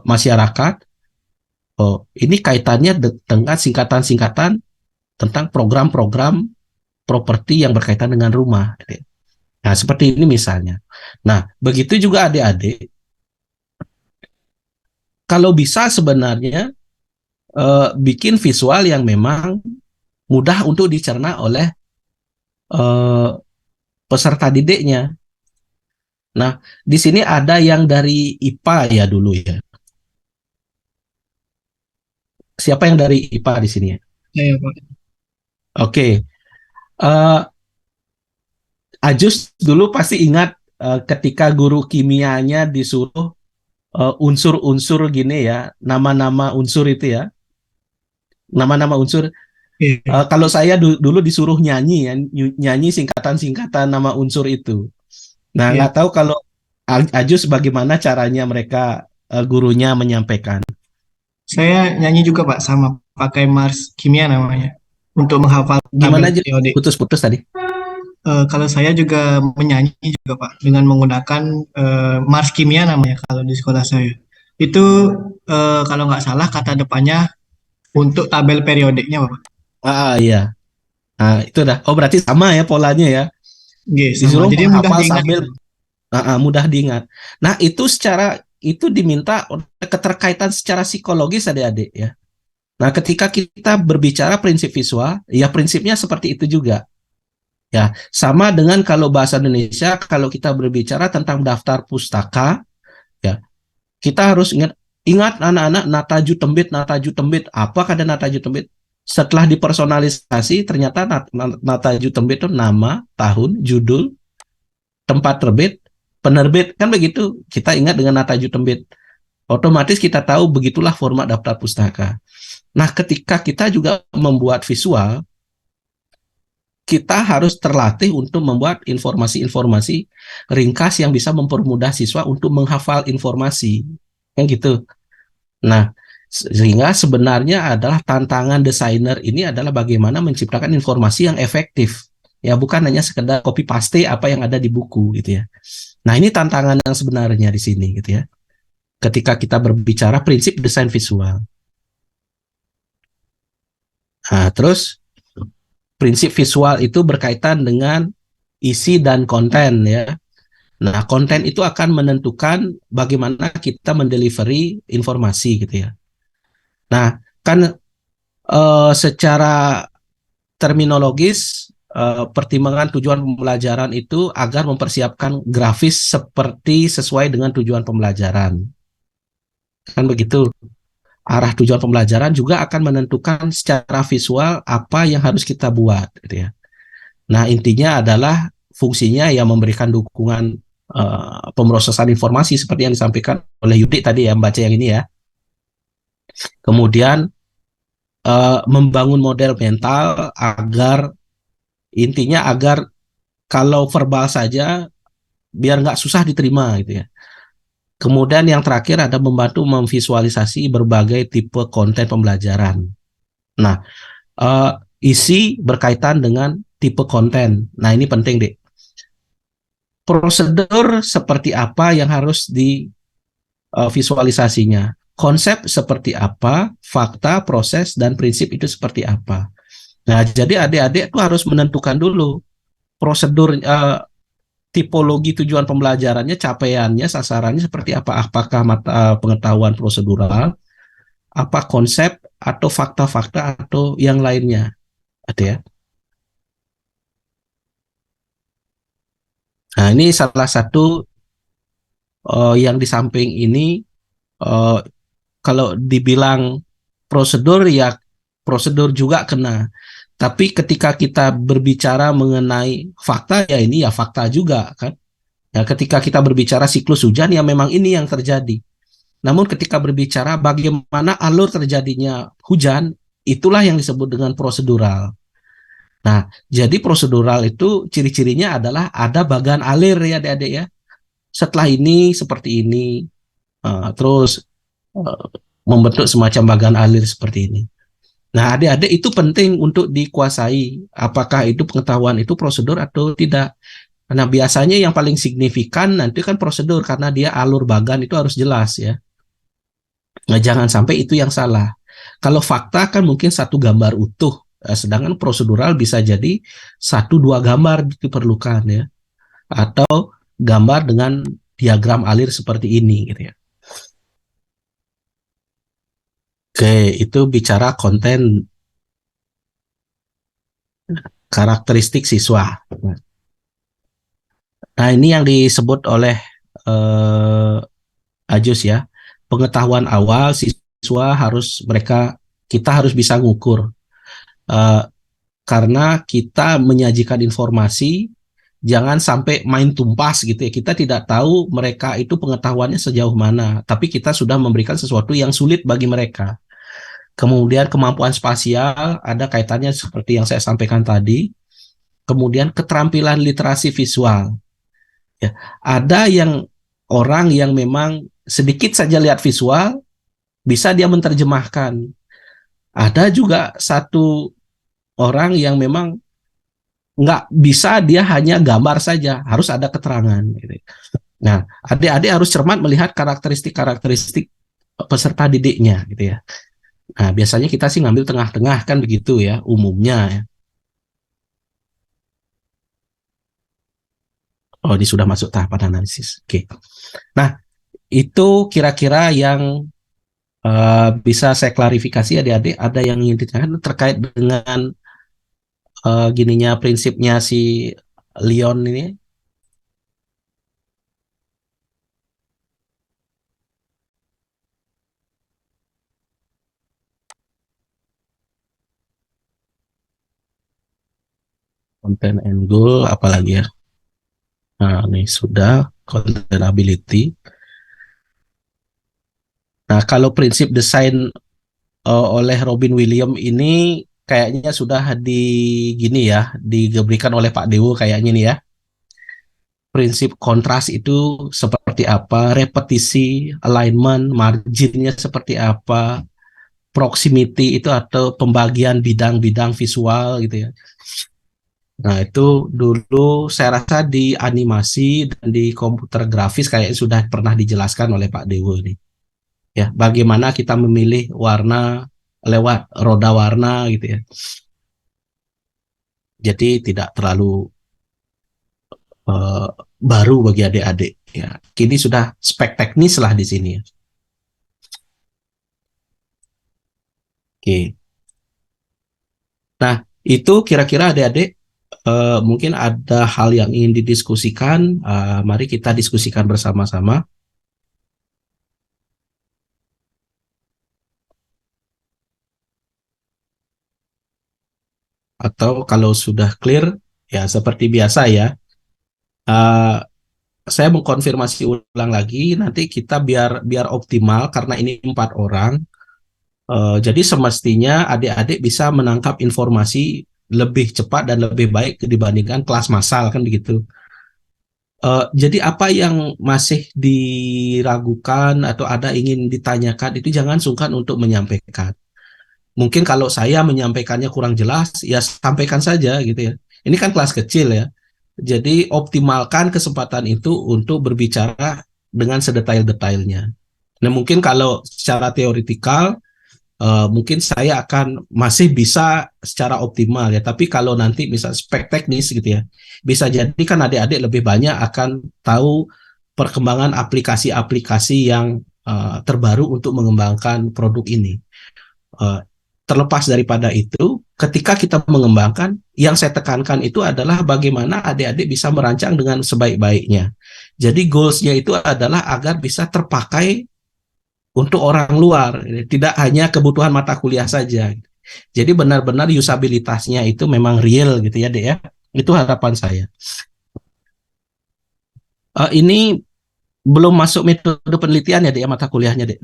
masyarakat. Oh, ini kaitannya dengan singkatan-singkatan tentang program-program properti yang berkaitan dengan rumah. Nah, seperti ini misalnya. Nah, begitu juga adik-adik. Kalau bisa sebenarnya bikin visual yang memang mudah untuk dicerna oleh eh, peserta didiknya. Nah, di sini ada yang dari IPA ya dulu ya. Siapa yang dari IPA di sini ya? Saya, Pak. Oke. Uh, Ajus dulu pasti ingat ketika guru kimianya disuruh unsur-unsur gini ya, nama-nama unsur itu ya. Nama-nama unsur. Iya. Kalau saya dulu disuruh nyanyi ya, nyanyi singkatan-singkatan nama unsur itu. Nah, Iya. nggak tahu kalau Ajus bagaimana caranya mereka gurunya menyampaikan. Saya nyanyi juga Pak, sama pakai Mars Kimia namanya untuk menghafal Gimana tabel aja? periodik. Putus-putus tadi. Kalau saya juga menyanyi juga Pak dengan menggunakan Mars Kimia namanya kalau di sekolah saya. Itu kalau nggak salah kata depannya untuk tabel periodiknya Pak. Iya. Nah, itu dah. Oh, berarti sama ya polanya ya. Oke, sama. Disuruh Jadi mudah menghafal diingat sambil gitu. mudah diingat. Nah, itu diminta keterkaitan secara psikologis adik-adik ya. Nah, ketika kita berbicara prinsip visual, ya prinsipnya seperti itu juga. Ya, sama dengan kalau bahasa Indonesia, kalau kita berbicara tentang daftar pustaka, ya, kita harus ingat anak-anak Nataju Tembit. Apa kata Nataju Tembit? Setelah dipersonalisasi, ternyata Nataju Tembit itu nama, tahun, judul, tempat terbit, penerbit, kan begitu. Kita ingat dengan Nataju Tembit. Otomatis kita tahu begitulah format daftar pustaka. Nah, ketika kita juga membuat visual, kita harus terlatih untuk membuat informasi-informasi ringkas yang bisa mempermudah siswa untuk menghafal informasi. Kan gitu. Nah, sehingga sebenarnya adalah tantangan desainer ini adalah bagaimana menciptakan informasi yang efektif. Ya, bukan hanya sekedar copy paste apa yang ada di buku gitu ya. Nah, ini tantangan yang sebenarnya di sini gitu ya. Ketika kita berbicara prinsip desain visual. Nah, terus prinsip visual itu berkaitan dengan isi dan konten ya. Nah, konten itu akan menentukan bagaimana kita mendelivery informasi gitu ya. Nah, kan secara terminologis pertimbangan tujuan pembelajaran itu agar mempersiapkan grafis seperti sesuai dengan tujuan pembelajaran. Kan begitu. Arah tujuan pembelajaran juga akan menentukan secara visual apa yang harus kita buat gitu ya. Nah, intinya adalah fungsinya yang memberikan dukungan pemrosesan informasi seperti yang disampaikan oleh Yudi tadi ya, baca yang ini ya. Kemudian membangun model mental agar intinya agar kalau verbal saja biar nggak susah diterima gitu ya. Kemudian yang terakhir ada membantu memvisualisasi berbagai tipe konten pembelajaran. Nah, isi berkaitan dengan tipe konten. Nah, ini penting deh. Prosedur seperti apa yang harus divisualisasinya? Konsep seperti apa? Fakta, proses, dan prinsip itu seperti apa? Nah, jadi adik-adik itu harus menentukan dulu prosedur tipologi tujuan pembelajarannya, capaiannya, sasarannya seperti apa? Apakah pengetahuan prosedural, apa konsep, atau fakta-fakta, atau yang lainnya? Ada ya. Nah, ini salah satu yang di samping ini, uh, kalau dibilang prosedur ya prosedur juga kena. Tapi ketika kita berbicara mengenai fakta ya ini ya fakta juga kan. Ya, ketika kita berbicara siklus hujan ya memang ini yang terjadi. Namun ketika berbicara bagaimana alur terjadinya hujan, itulah yang disebut dengan prosedural. Nah, jadi prosedural itu ciri-cirinya adalah ada bagan alir ya adik-adik ya. Setelah ini seperti ini, terus uh, membentuk semacam bagan alir seperti ini. Nah, adik-adik itu penting untuk dikuasai. Apakah itu pengetahuan itu prosedur atau tidak? Nah, biasanya yang paling signifikan nanti kan prosedur karena dia alur bagan itu harus jelas ya. Nah, jangan sampai itu yang salah. Kalau fakta kan mungkin satu gambar utuh, sedangkan prosedural bisa jadi satu dua gambar diperlukan ya, atau gambar dengan diagram alir seperti ini gitu ya. Oke, itu bicara konten karakteristik siswa. Nah, ini yang disebut oleh eh, Ajus ya. Pengetahuan awal siswa harus kita harus bisa ngukur. Eh, karena kita menyajikan informasi jangan sampai main tumpas gitu ya. Kita tidak tahu mereka itu pengetahuannya sejauh mana, tapi kita sudah memberikan sesuatu yang sulit bagi mereka. Kemudian kemampuan spasial ada kaitannya seperti yang saya sampaikan tadi. Kemudian keterampilan literasi visual. Ya, ada yang orang yang memang sedikit saja lihat visual bisa dia menerjemahkan. Ada juga satu orang yang memang nggak bisa, dia hanya gambar saja, harus ada keterangan. Gitu. Nah, adik-adik harus cermat melihat karakteristik-karakteristik peserta didiknya, gitu ya. Nah, biasanya kita sih ngambil tengah-tengah kan begitu ya, umumnya ya. Oh, ini sudah masuk tahapan analisis. Oke. Nah, itu kira-kira yang bisa saya klarifikasi adik-adik. Ada yang ingin ditanyakan terkait dengan gininya prinsipnya si Leon ini? Content and goal, apalagi ya? Nah, ini sudah content ability. Nah, kalau prinsip desain oleh Robin Williams ini kayaknya sudah gini ya, diberikan oleh Pak Dewo kayaknya nih ya. Prinsip kontras itu seperti apa, repetisi, alignment, marginnya seperti apa, proximity itu atau pembagian bidang-bidang visual gitu ya. Nah, itu dulu saya rasa di animasi dan di komputer grafis kayaknya sudah pernah dijelaskan oleh Pak Dewo ini. Ya, bagaimana kita memilih warna lewat roda warna gitu ya. Jadi tidak terlalu eh, baru bagi adik-adik ya. Kini sudah spek teknis lah di sini. Oke. Nah, itu kira-kira adik-adik mungkin ada hal yang ingin didiskusikan. Mari kita diskusikan bersama-sama. Atau kalau sudah clear, ya seperti biasa ya. eh, saya mengkonfirmasi ulang lagi. Nanti kita biar biar optimal karena ini 4 orang. Jadi semestinya adik-adik bisa menangkap informasi lebih cepat dan lebih baik dibandingkan kelas massal kan begitu. Jadi apa yang masih diragukan atau ada ingin ditanyakan itu jangan sungkan untuk menyampaikan. Mungkin kalau saya menyampaikannya kurang jelas, ya sampaikan saja gitu ya. Ini kan kelas kecil ya. Jadi optimalkan kesempatan itu untuk berbicara dengan sedetail-detailnya. Nah, mungkin kalau secara teoritikal mungkin saya akan masih bisa secara optimal ya. Tapi kalau nanti misal spek teknis gitu ya, bisa jadi kan adik-adik lebih banyak akan tahu perkembangan aplikasi-aplikasi yang terbaru untuk mengembangkan produk ini. Eh, Terlepas daripada itu, ketika kita mengembangkan, yang saya tekankan itu adalah bagaimana adik-adik bisa merancang dengan sebaik-baiknya. Jadi goals-nya itu adalah agar bisa terpakai untuk orang luar, tidak hanya kebutuhan mata kuliah saja. Jadi benar-benar usabilitasnya itu memang real gitu ya, Dek ya. Itu harapan saya. Ini belum masuk metode penelitian ya, Dek ya, mata kuliahnya, Dek.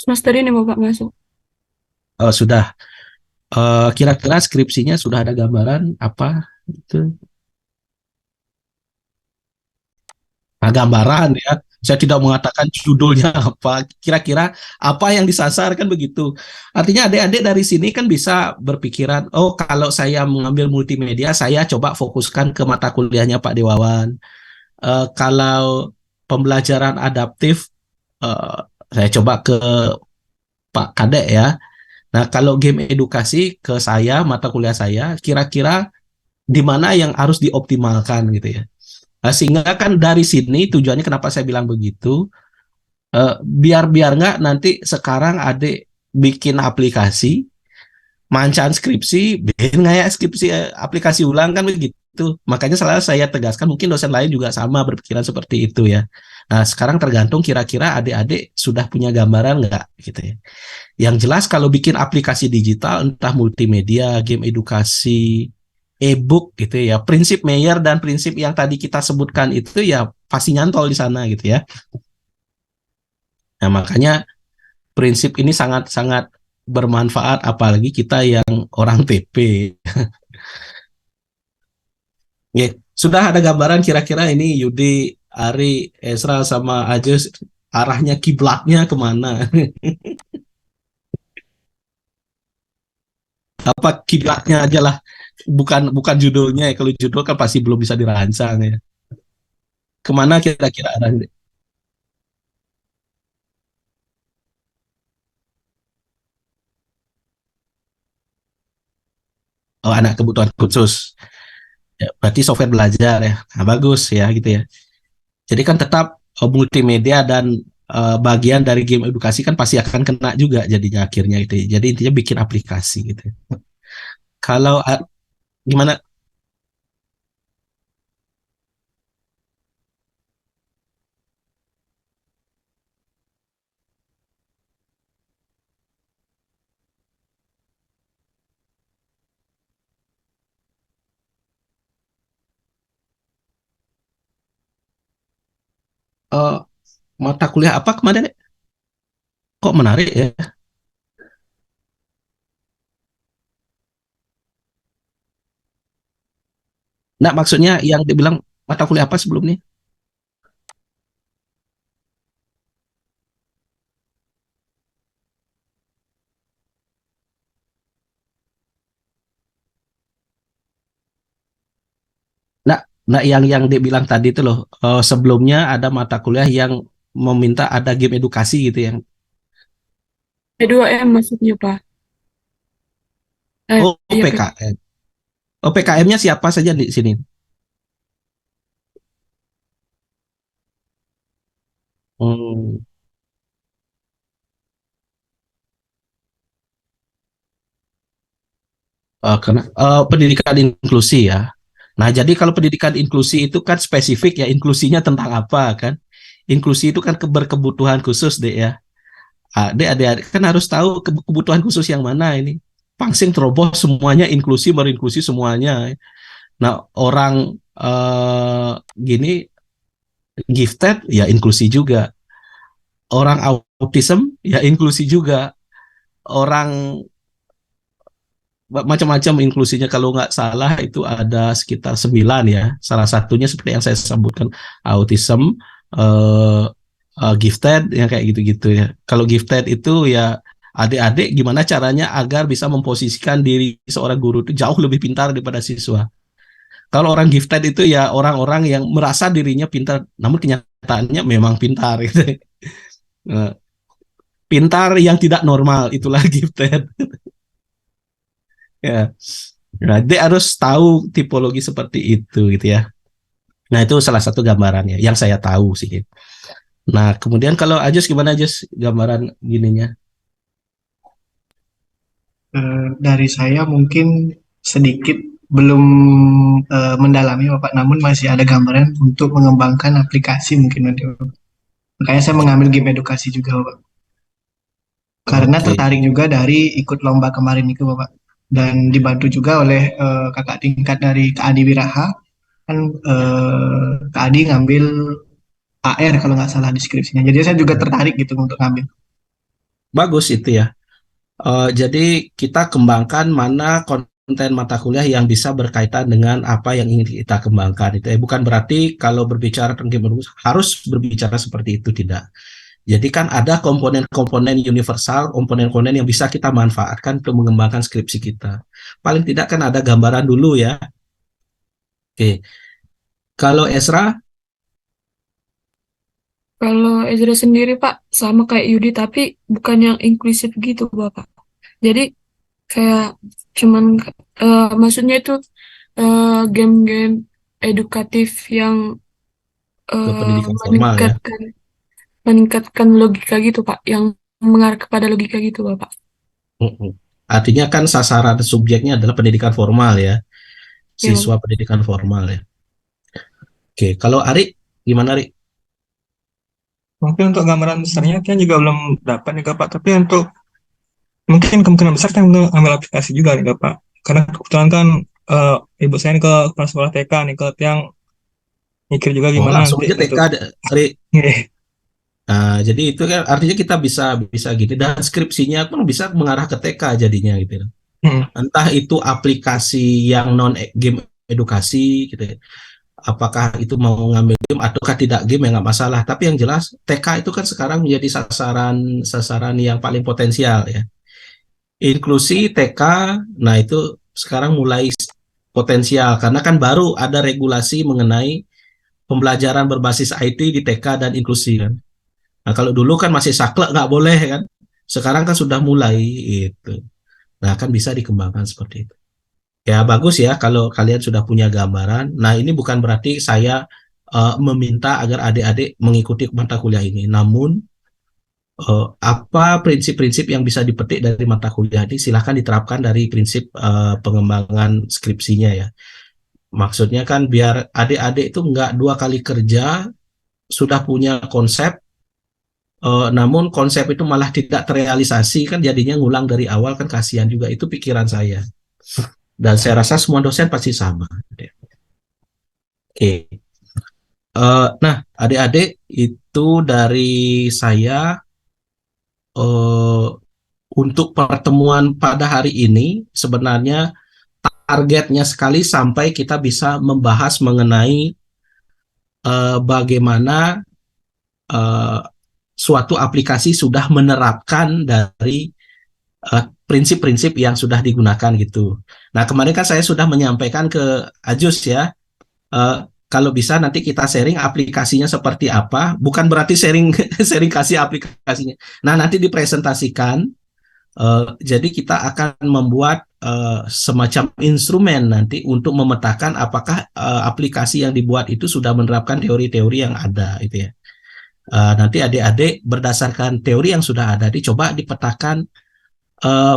Semester ini mau Pak masuk. Sudah. Kira-kira skripsinya sudah ada gambaran apa itu? Nah, gambaran ya. Saya tidak mengatakan judulnya apa. Kira-kira apa yang disasar kan begitu. Artinya adik-adik dari sini kan bisa berpikiran, oh kalau saya mengambil multimedia, saya coba fokuskan ke mata kuliahnya Pak Dewawan. Kalau pembelajaran adaptif, eh, saya coba ke Pak Kadek ya. Nah, kalau game edukasi ke saya, mata kuliah saya, kira-kira di mana yang harus dioptimalkan gitu ya. Nah, sehingga kan dari sini tujuannya kenapa saya bilang begitu, biar nggak nanti sekarang adik bikin aplikasi, mancan skripsi, bikin kayak skripsi aplikasi ulang kan begitu. Makanya selalu saya tegaskan, mungkin dosen lain juga sama berpikiran seperti itu ya. Nah, sekarang tergantung kira-kira adik-adik sudah punya gambaran nggak gitu ya. Yang jelas kalau bikin aplikasi digital, entah multimedia, game edukasi, e-book gitu ya, prinsip Mayer dan prinsip yang tadi kita sebutkan itu ya pasti nyantol di sana gitu ya. Nah, makanya prinsip ini sangat-sangat bermanfaat apalagi kita yang orang TP. Ya, sudah ada gambaran kira-kira ini Yudi, Ari, Esra sama Ajus arahnya kiblatnya kemana? Apa kiblatnya aja lah, bukan bukan judulnya ya. Kalau judul kan pasti belum bisa dirancang ya. Kemana kira-kira arahnya? Oh, anak kebutuhan khusus. Ya, berarti software belajar ya. Nah, bagus ya gitu ya. Jadi kan tetap multimedia dan bagian dari game edukasi kan pasti akan kena juga jadinya akhirnya gitu ya. Jadi intinya bikin aplikasi gitu ya. Kalau gimana eh, mata kuliah apa kemarin? Kok menarik ya? Nah, maksudnya yang dibilang mata kuliah apa sebelumnya? Nah, nah yang dibilang tadi itu loh, sebelumnya ada mata kuliah yang meminta ada game edukasi gitu yang P2M maksudnya Pak. oh Iya P. PKN. Oh, PKM-nya siapa saja di sini? Hmm. Karena pendidikan inklusi ya. Nah, jadi kalau pendidikan inklusi itu kan spesifik ya, inklusinya tentang apa kan? Inklusi itu kan berkebutuhan khusus deh ya. Adik-adik kan harus tahu kebutuhan khusus yang mana ini. Pangsing teroboh semuanya inklusi, berinklusi semuanya. Nah, orang gini gifted ya inklusi juga. Orang autism ya inklusi juga. Orang macam-macam inklusinya, kalau nggak salah itu ada sekitar 9 ya. Salah satunya seperti yang saya sebutkan, autism, eh, gifted, yang kayak gitu-gitu ya. Kalau gifted itu ya adik-adik gimana caranya agar bisa memposisikan diri seorang guru itu jauh lebih pintar daripada siswa. Kalau orang gifted itu ya orang-orang yang merasa dirinya pintar, namun kenyataannya memang pintar gitu. Eh, Pintar yang tidak normal, itulah gifted. Ya. Nah, dia harus tahu tipologi seperti itu gitu ya. Nah, itu salah satu gambarannya yang saya tahu sih. Nah, kemudian kalau Ajus gimana Ajus gambaran gininya? Dari saya mungkin sedikit belum mendalami Bapak, namun masih ada gambaran untuk mengembangkan aplikasi mungkin nanti Bapak. Makanya saya mengambil game edukasi juga Bapak. Karena Oke, tertarik juga dari ikut lomba kemarin itu Bapak. Dan dibantu juga oleh kakak tingkat dari Kak Adi Wiraha. Kan Kak Adi ngambil AR kalau nggak salah deskripsinya. Jadi saya juga tertarik gitu untuk ngambil. bagus itu ya. Jadi kita kembangkan mana konten mata kuliah yang bisa berkaitan dengan apa yang ingin kita kembangkan itu ya. Bukan berarti kalau berbicara tentang game harus berbicara seperti itu, tidak. Jadi kan ada komponen-komponen universal, komponen-komponen yang bisa kita manfaatkan untuk mengembangkan skripsi kita. Paling tidak kan ada gambaran dulu ya. Oke, kalau Esra, Kalau Ezra sendiri Pak sama kayak Yudi tapi bukan yang inklusif gitu Bapak. Jadi kayak cuman maksudnya itu game-game edukatif yang ke eh, pendidikan formal ya. meningkatkan meningkatkan logika gitu Pak, yang mengarah kepada logika gitu Bapak. Mm-mm. Artinya kan sasaran subjeknya adalah pendidikan formal ya, Ya siswa Bapak. pendidikan formal ya. Oke, kalau Ari, gimana Ari? Mungkin untuk gambaran besarnya kan juga belum dapat nih Kak, Pak. Tapi untuk mungkin kemungkinan besar kan untuk ambil aplikasi juga nih Kak, Pak. Karena kebetulan kan eh, ibu saya nih ke kepala sekolah TK nih ke yang mikir juga Oh, gimana langsung nanti aja TK, untuk Ari. Nah, jadi itu kan artinya kita bisa bisa gini, dan skripsinya pun bisa mengarah ke TK jadinya gitu ya. Entah itu aplikasi yang non game edukasi gitu ya. Apakah itu mau ngambil game ataukah tidak game ya nggak masalah. Tapi yang jelas TK itu kan sekarang menjadi sasaran sasaran yang paling potensial ya. Inklusi TK, nah itu sekarang mulai potensial karena kan baru ada regulasi mengenai pembelajaran berbasis IT di TK dan inklusi kan. Nah kalau dulu kan masih saklek nggak boleh kan. Sekarang kan sudah mulai itu. Nah kan bisa dikembangkan seperti itu. Ya bagus ya kalau kalian sudah punya gambaran. Nah ini bukan berarti saya meminta agar adik-adik mengikuti mata kuliah ini. Namun apa prinsip-prinsip yang bisa dipetik dari mata kuliah ini silahkan diterapkan dari prinsip pengembangan skripsinya ya. Maksudnya kan biar adik-adik itu nggak 2 kali kerja sudah punya konsep, namun konsep itu malah tidak terrealisasi kan jadinya ngulang dari awal kan kasihan juga. Itu pikiran saya. Dan saya rasa semua dosen pasti sama. Oke. Nah, adik-adik itu dari saya eh, untuk pertemuan pada hari ini sebenarnya targetnya sekali sampai kita bisa membahas mengenai bagaimana eh, suatu aplikasi sudah menerapkan dari prinsip-prinsip yang sudah digunakan gitu. Nah, kemarin kan saya sudah menyampaikan ke Ajus ya, eh, kalau bisa nanti kita sharing aplikasinya seperti apa, bukan berarti sharing sharing kasih aplikasinya. Nah, nanti dipresentasikan. Jadi kita akan membuat semacam instrumen nanti untuk memetakan apakah aplikasi yang dibuat itu sudah menerapkan teori-teori yang ada, itu ya. Nanti adik-adik berdasarkan teori yang sudah ada, dicoba dipetakan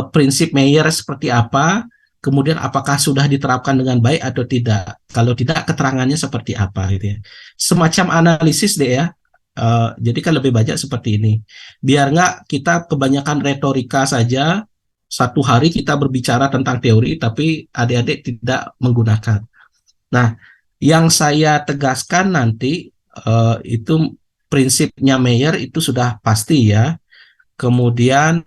prinsip Meyer seperti apa, kemudian apakah sudah diterapkan dengan baik atau tidak. Kalau tidak, keterangannya seperti apa, gitu ya. Semacam analisis deh ya. Jadi kan lebih banyak seperti ini. Biar nggak kita kebanyakan retorika saja, satu hari kita berbicara tentang teori, tapi adik-adik tidak menggunakan. Nah, yang saya tegaskan nanti itu prinsipnya Meyer itu sudah pasti ya. Kemudian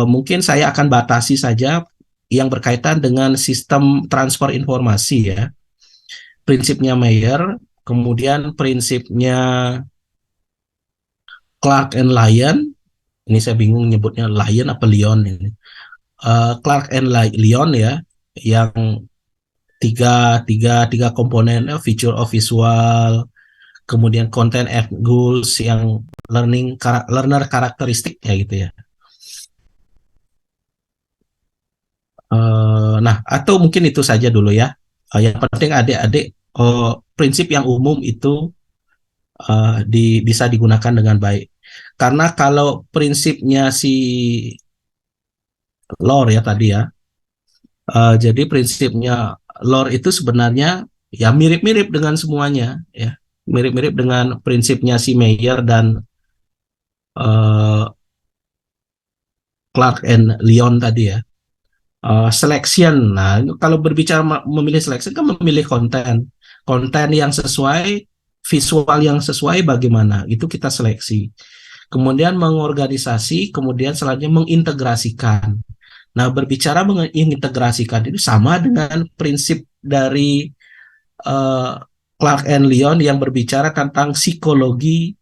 mungkin saya akan batasi saja yang berkaitan dengan sistem transfer informasi ya. Prinsipnya Meyer, kemudian prinsipnya Clark and Lyon. Ini saya bingung nyebutnya Lyon apa Lyon ini. Clark and Lyon ya, yang tiga komponen, feature of visual, kemudian content and goals, yang learner karakteristik ya gitu ya. Nah, atau mungkin itu saja dulu ya. Yang penting adik-adik prinsip yang umum itu bisa digunakan dengan baik. Karena kalau prinsipnya si lore ya tadi ya, jadi prinsipnya lore itu sebenarnya ya mirip-mirip dengan semuanya ya, mirip-mirip dengan prinsipnya si Meyer dan Clark and Lyon tadi ya. Selection, nah kalau berbicara memilih selection kan memilih konten yang sesuai, visual yang sesuai, bagaimana itu kita seleksi. Kemudian mengorganisasi, kemudian selanjutnya mengintegrasikan. Nah, berbicara mengintegrasikan itu sama dengan prinsip dari Clark and Lyon yang berbicara tentang psikologi,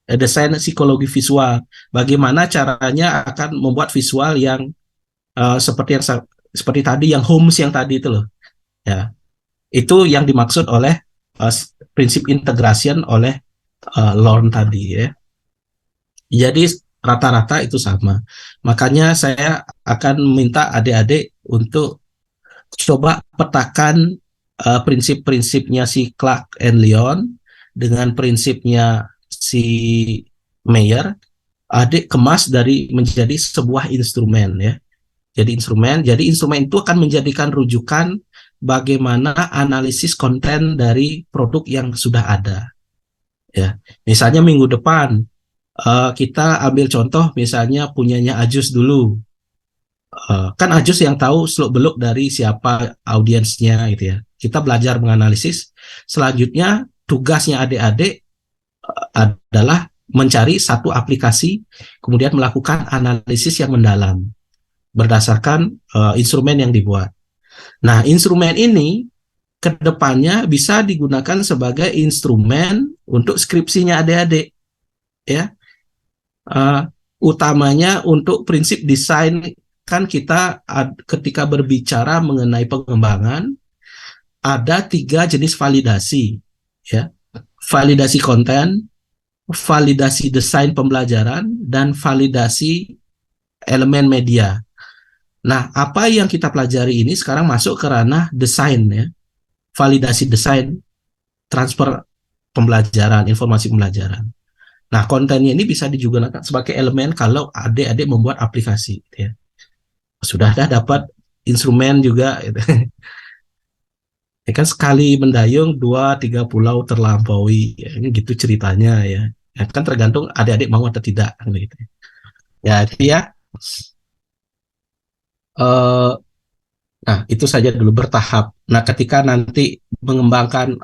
desain psikologi visual. Bagaimana caranya akan membuat visual yang seperti tadi, yang Holmes yang tadi itu loh. Ya, itu yang dimaksud oleh prinsip integration oleh Lorne tadi ya. Jadi rata-rata itu sama. Makanya saya akan minta adik-adik untuk coba petakan prinsip-prinsipnya si Clark and Lyon dengan prinsipnya si Meyer, adik kemas menjadi sebuah instrumen ya. Jadi instrumen itu akan menjadikan rujukan bagaimana analisis konten dari produk yang sudah ada. Ya, misalnya minggu depan kita ambil contoh misalnya punyanya Ajus dulu. Kan Ajus yang tahu seluk-beluk dari siapa audiensnya gitu ya. Kita belajar menganalisis. Selanjutnya tugasnya adik-adik adalah mencari satu aplikasi, kemudian melakukan analisis yang mendalam berdasarkan instrumen yang dibuat. Nah, instrumen ini ke depannya bisa digunakan sebagai instrumen untuk skripsinya adik-adik, ya. Utamanya untuk prinsip desain, kan kita ketika berbicara mengenai pengembangan ada 3 jenis validasi, ya. Validasi konten, validasi desain pembelajaran, dan validasi elemen media. Nah, apa yang kita pelajari ini sekarang masuk ke ranah desain ya. Validasi desain, transfer pembelajaran, informasi pembelajaran. Nah, kontennya ini bisa digunakan sebagai elemen kalau adik-adik membuat aplikasi gitu ya. Sudah dapat instrumen juga gitu. Ya kan, sekali mendayung 2-3 pulau terlampaui ya, ini gitu ceritanya ya. Ya kan tergantung adik-adik mau atau tidak gitu. Ya, itu ya. Nah, itu saja dulu bertahap. Nah, ketika nanti mengembangkan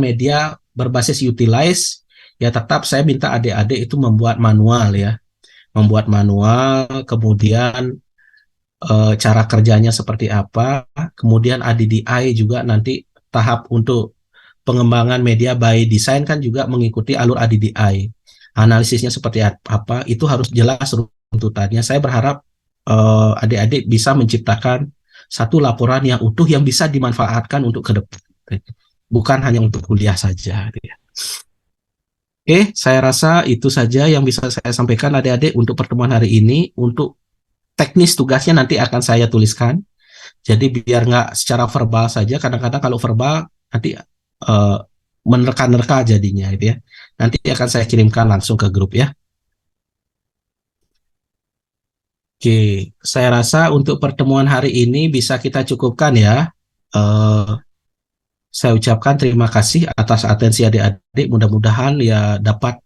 media berbasis utilize, ya tetap saya minta adik-adik itu membuat manual ya. Membuat manual, kemudian cara kerjanya seperti apa, kemudian ADDI juga nanti tahap untuk pengembangan media by design kan juga mengikuti alur ADDI. Analisisnya seperti apa, itu harus jelas runtutannya. Saya berharap adik-adik bisa menciptakan satu laporan yang utuh yang bisa dimanfaatkan untuk ke depan, bukan hanya untuk kuliah saja. Oke, saya rasa itu saja yang bisa saya sampaikan adik-adik untuk pertemuan hari ini. Untuk teknis tugasnya nanti akan saya tuliskan. Jadi biar nggak secara verbal saja. Kadang-kadang kalau verbal nanti menerka-nerka jadinya, gitu ya. Nanti akan saya kirimkan langsung ke grup ya. Oke, saya rasa untuk pertemuan hari ini bisa kita cukupkan ya. Eh, saya ucapkan terima kasih atas atensi adik-adik. Mudah-mudahan ya dapat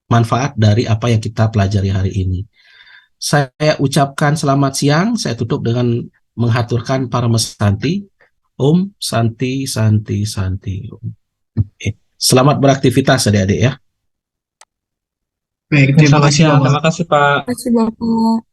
manfaat dari apa yang kita pelajari hari ini. Saya ucapkan selamat siang. Saya tutup dengan menghaturkan para mesanti. Om Santi Santi Santi. Selamat beraktivitas adik-adik ya. Baik, terima Selamat kasih siang. Bapak. Terima kasih Pak. Terima kasih Bapak.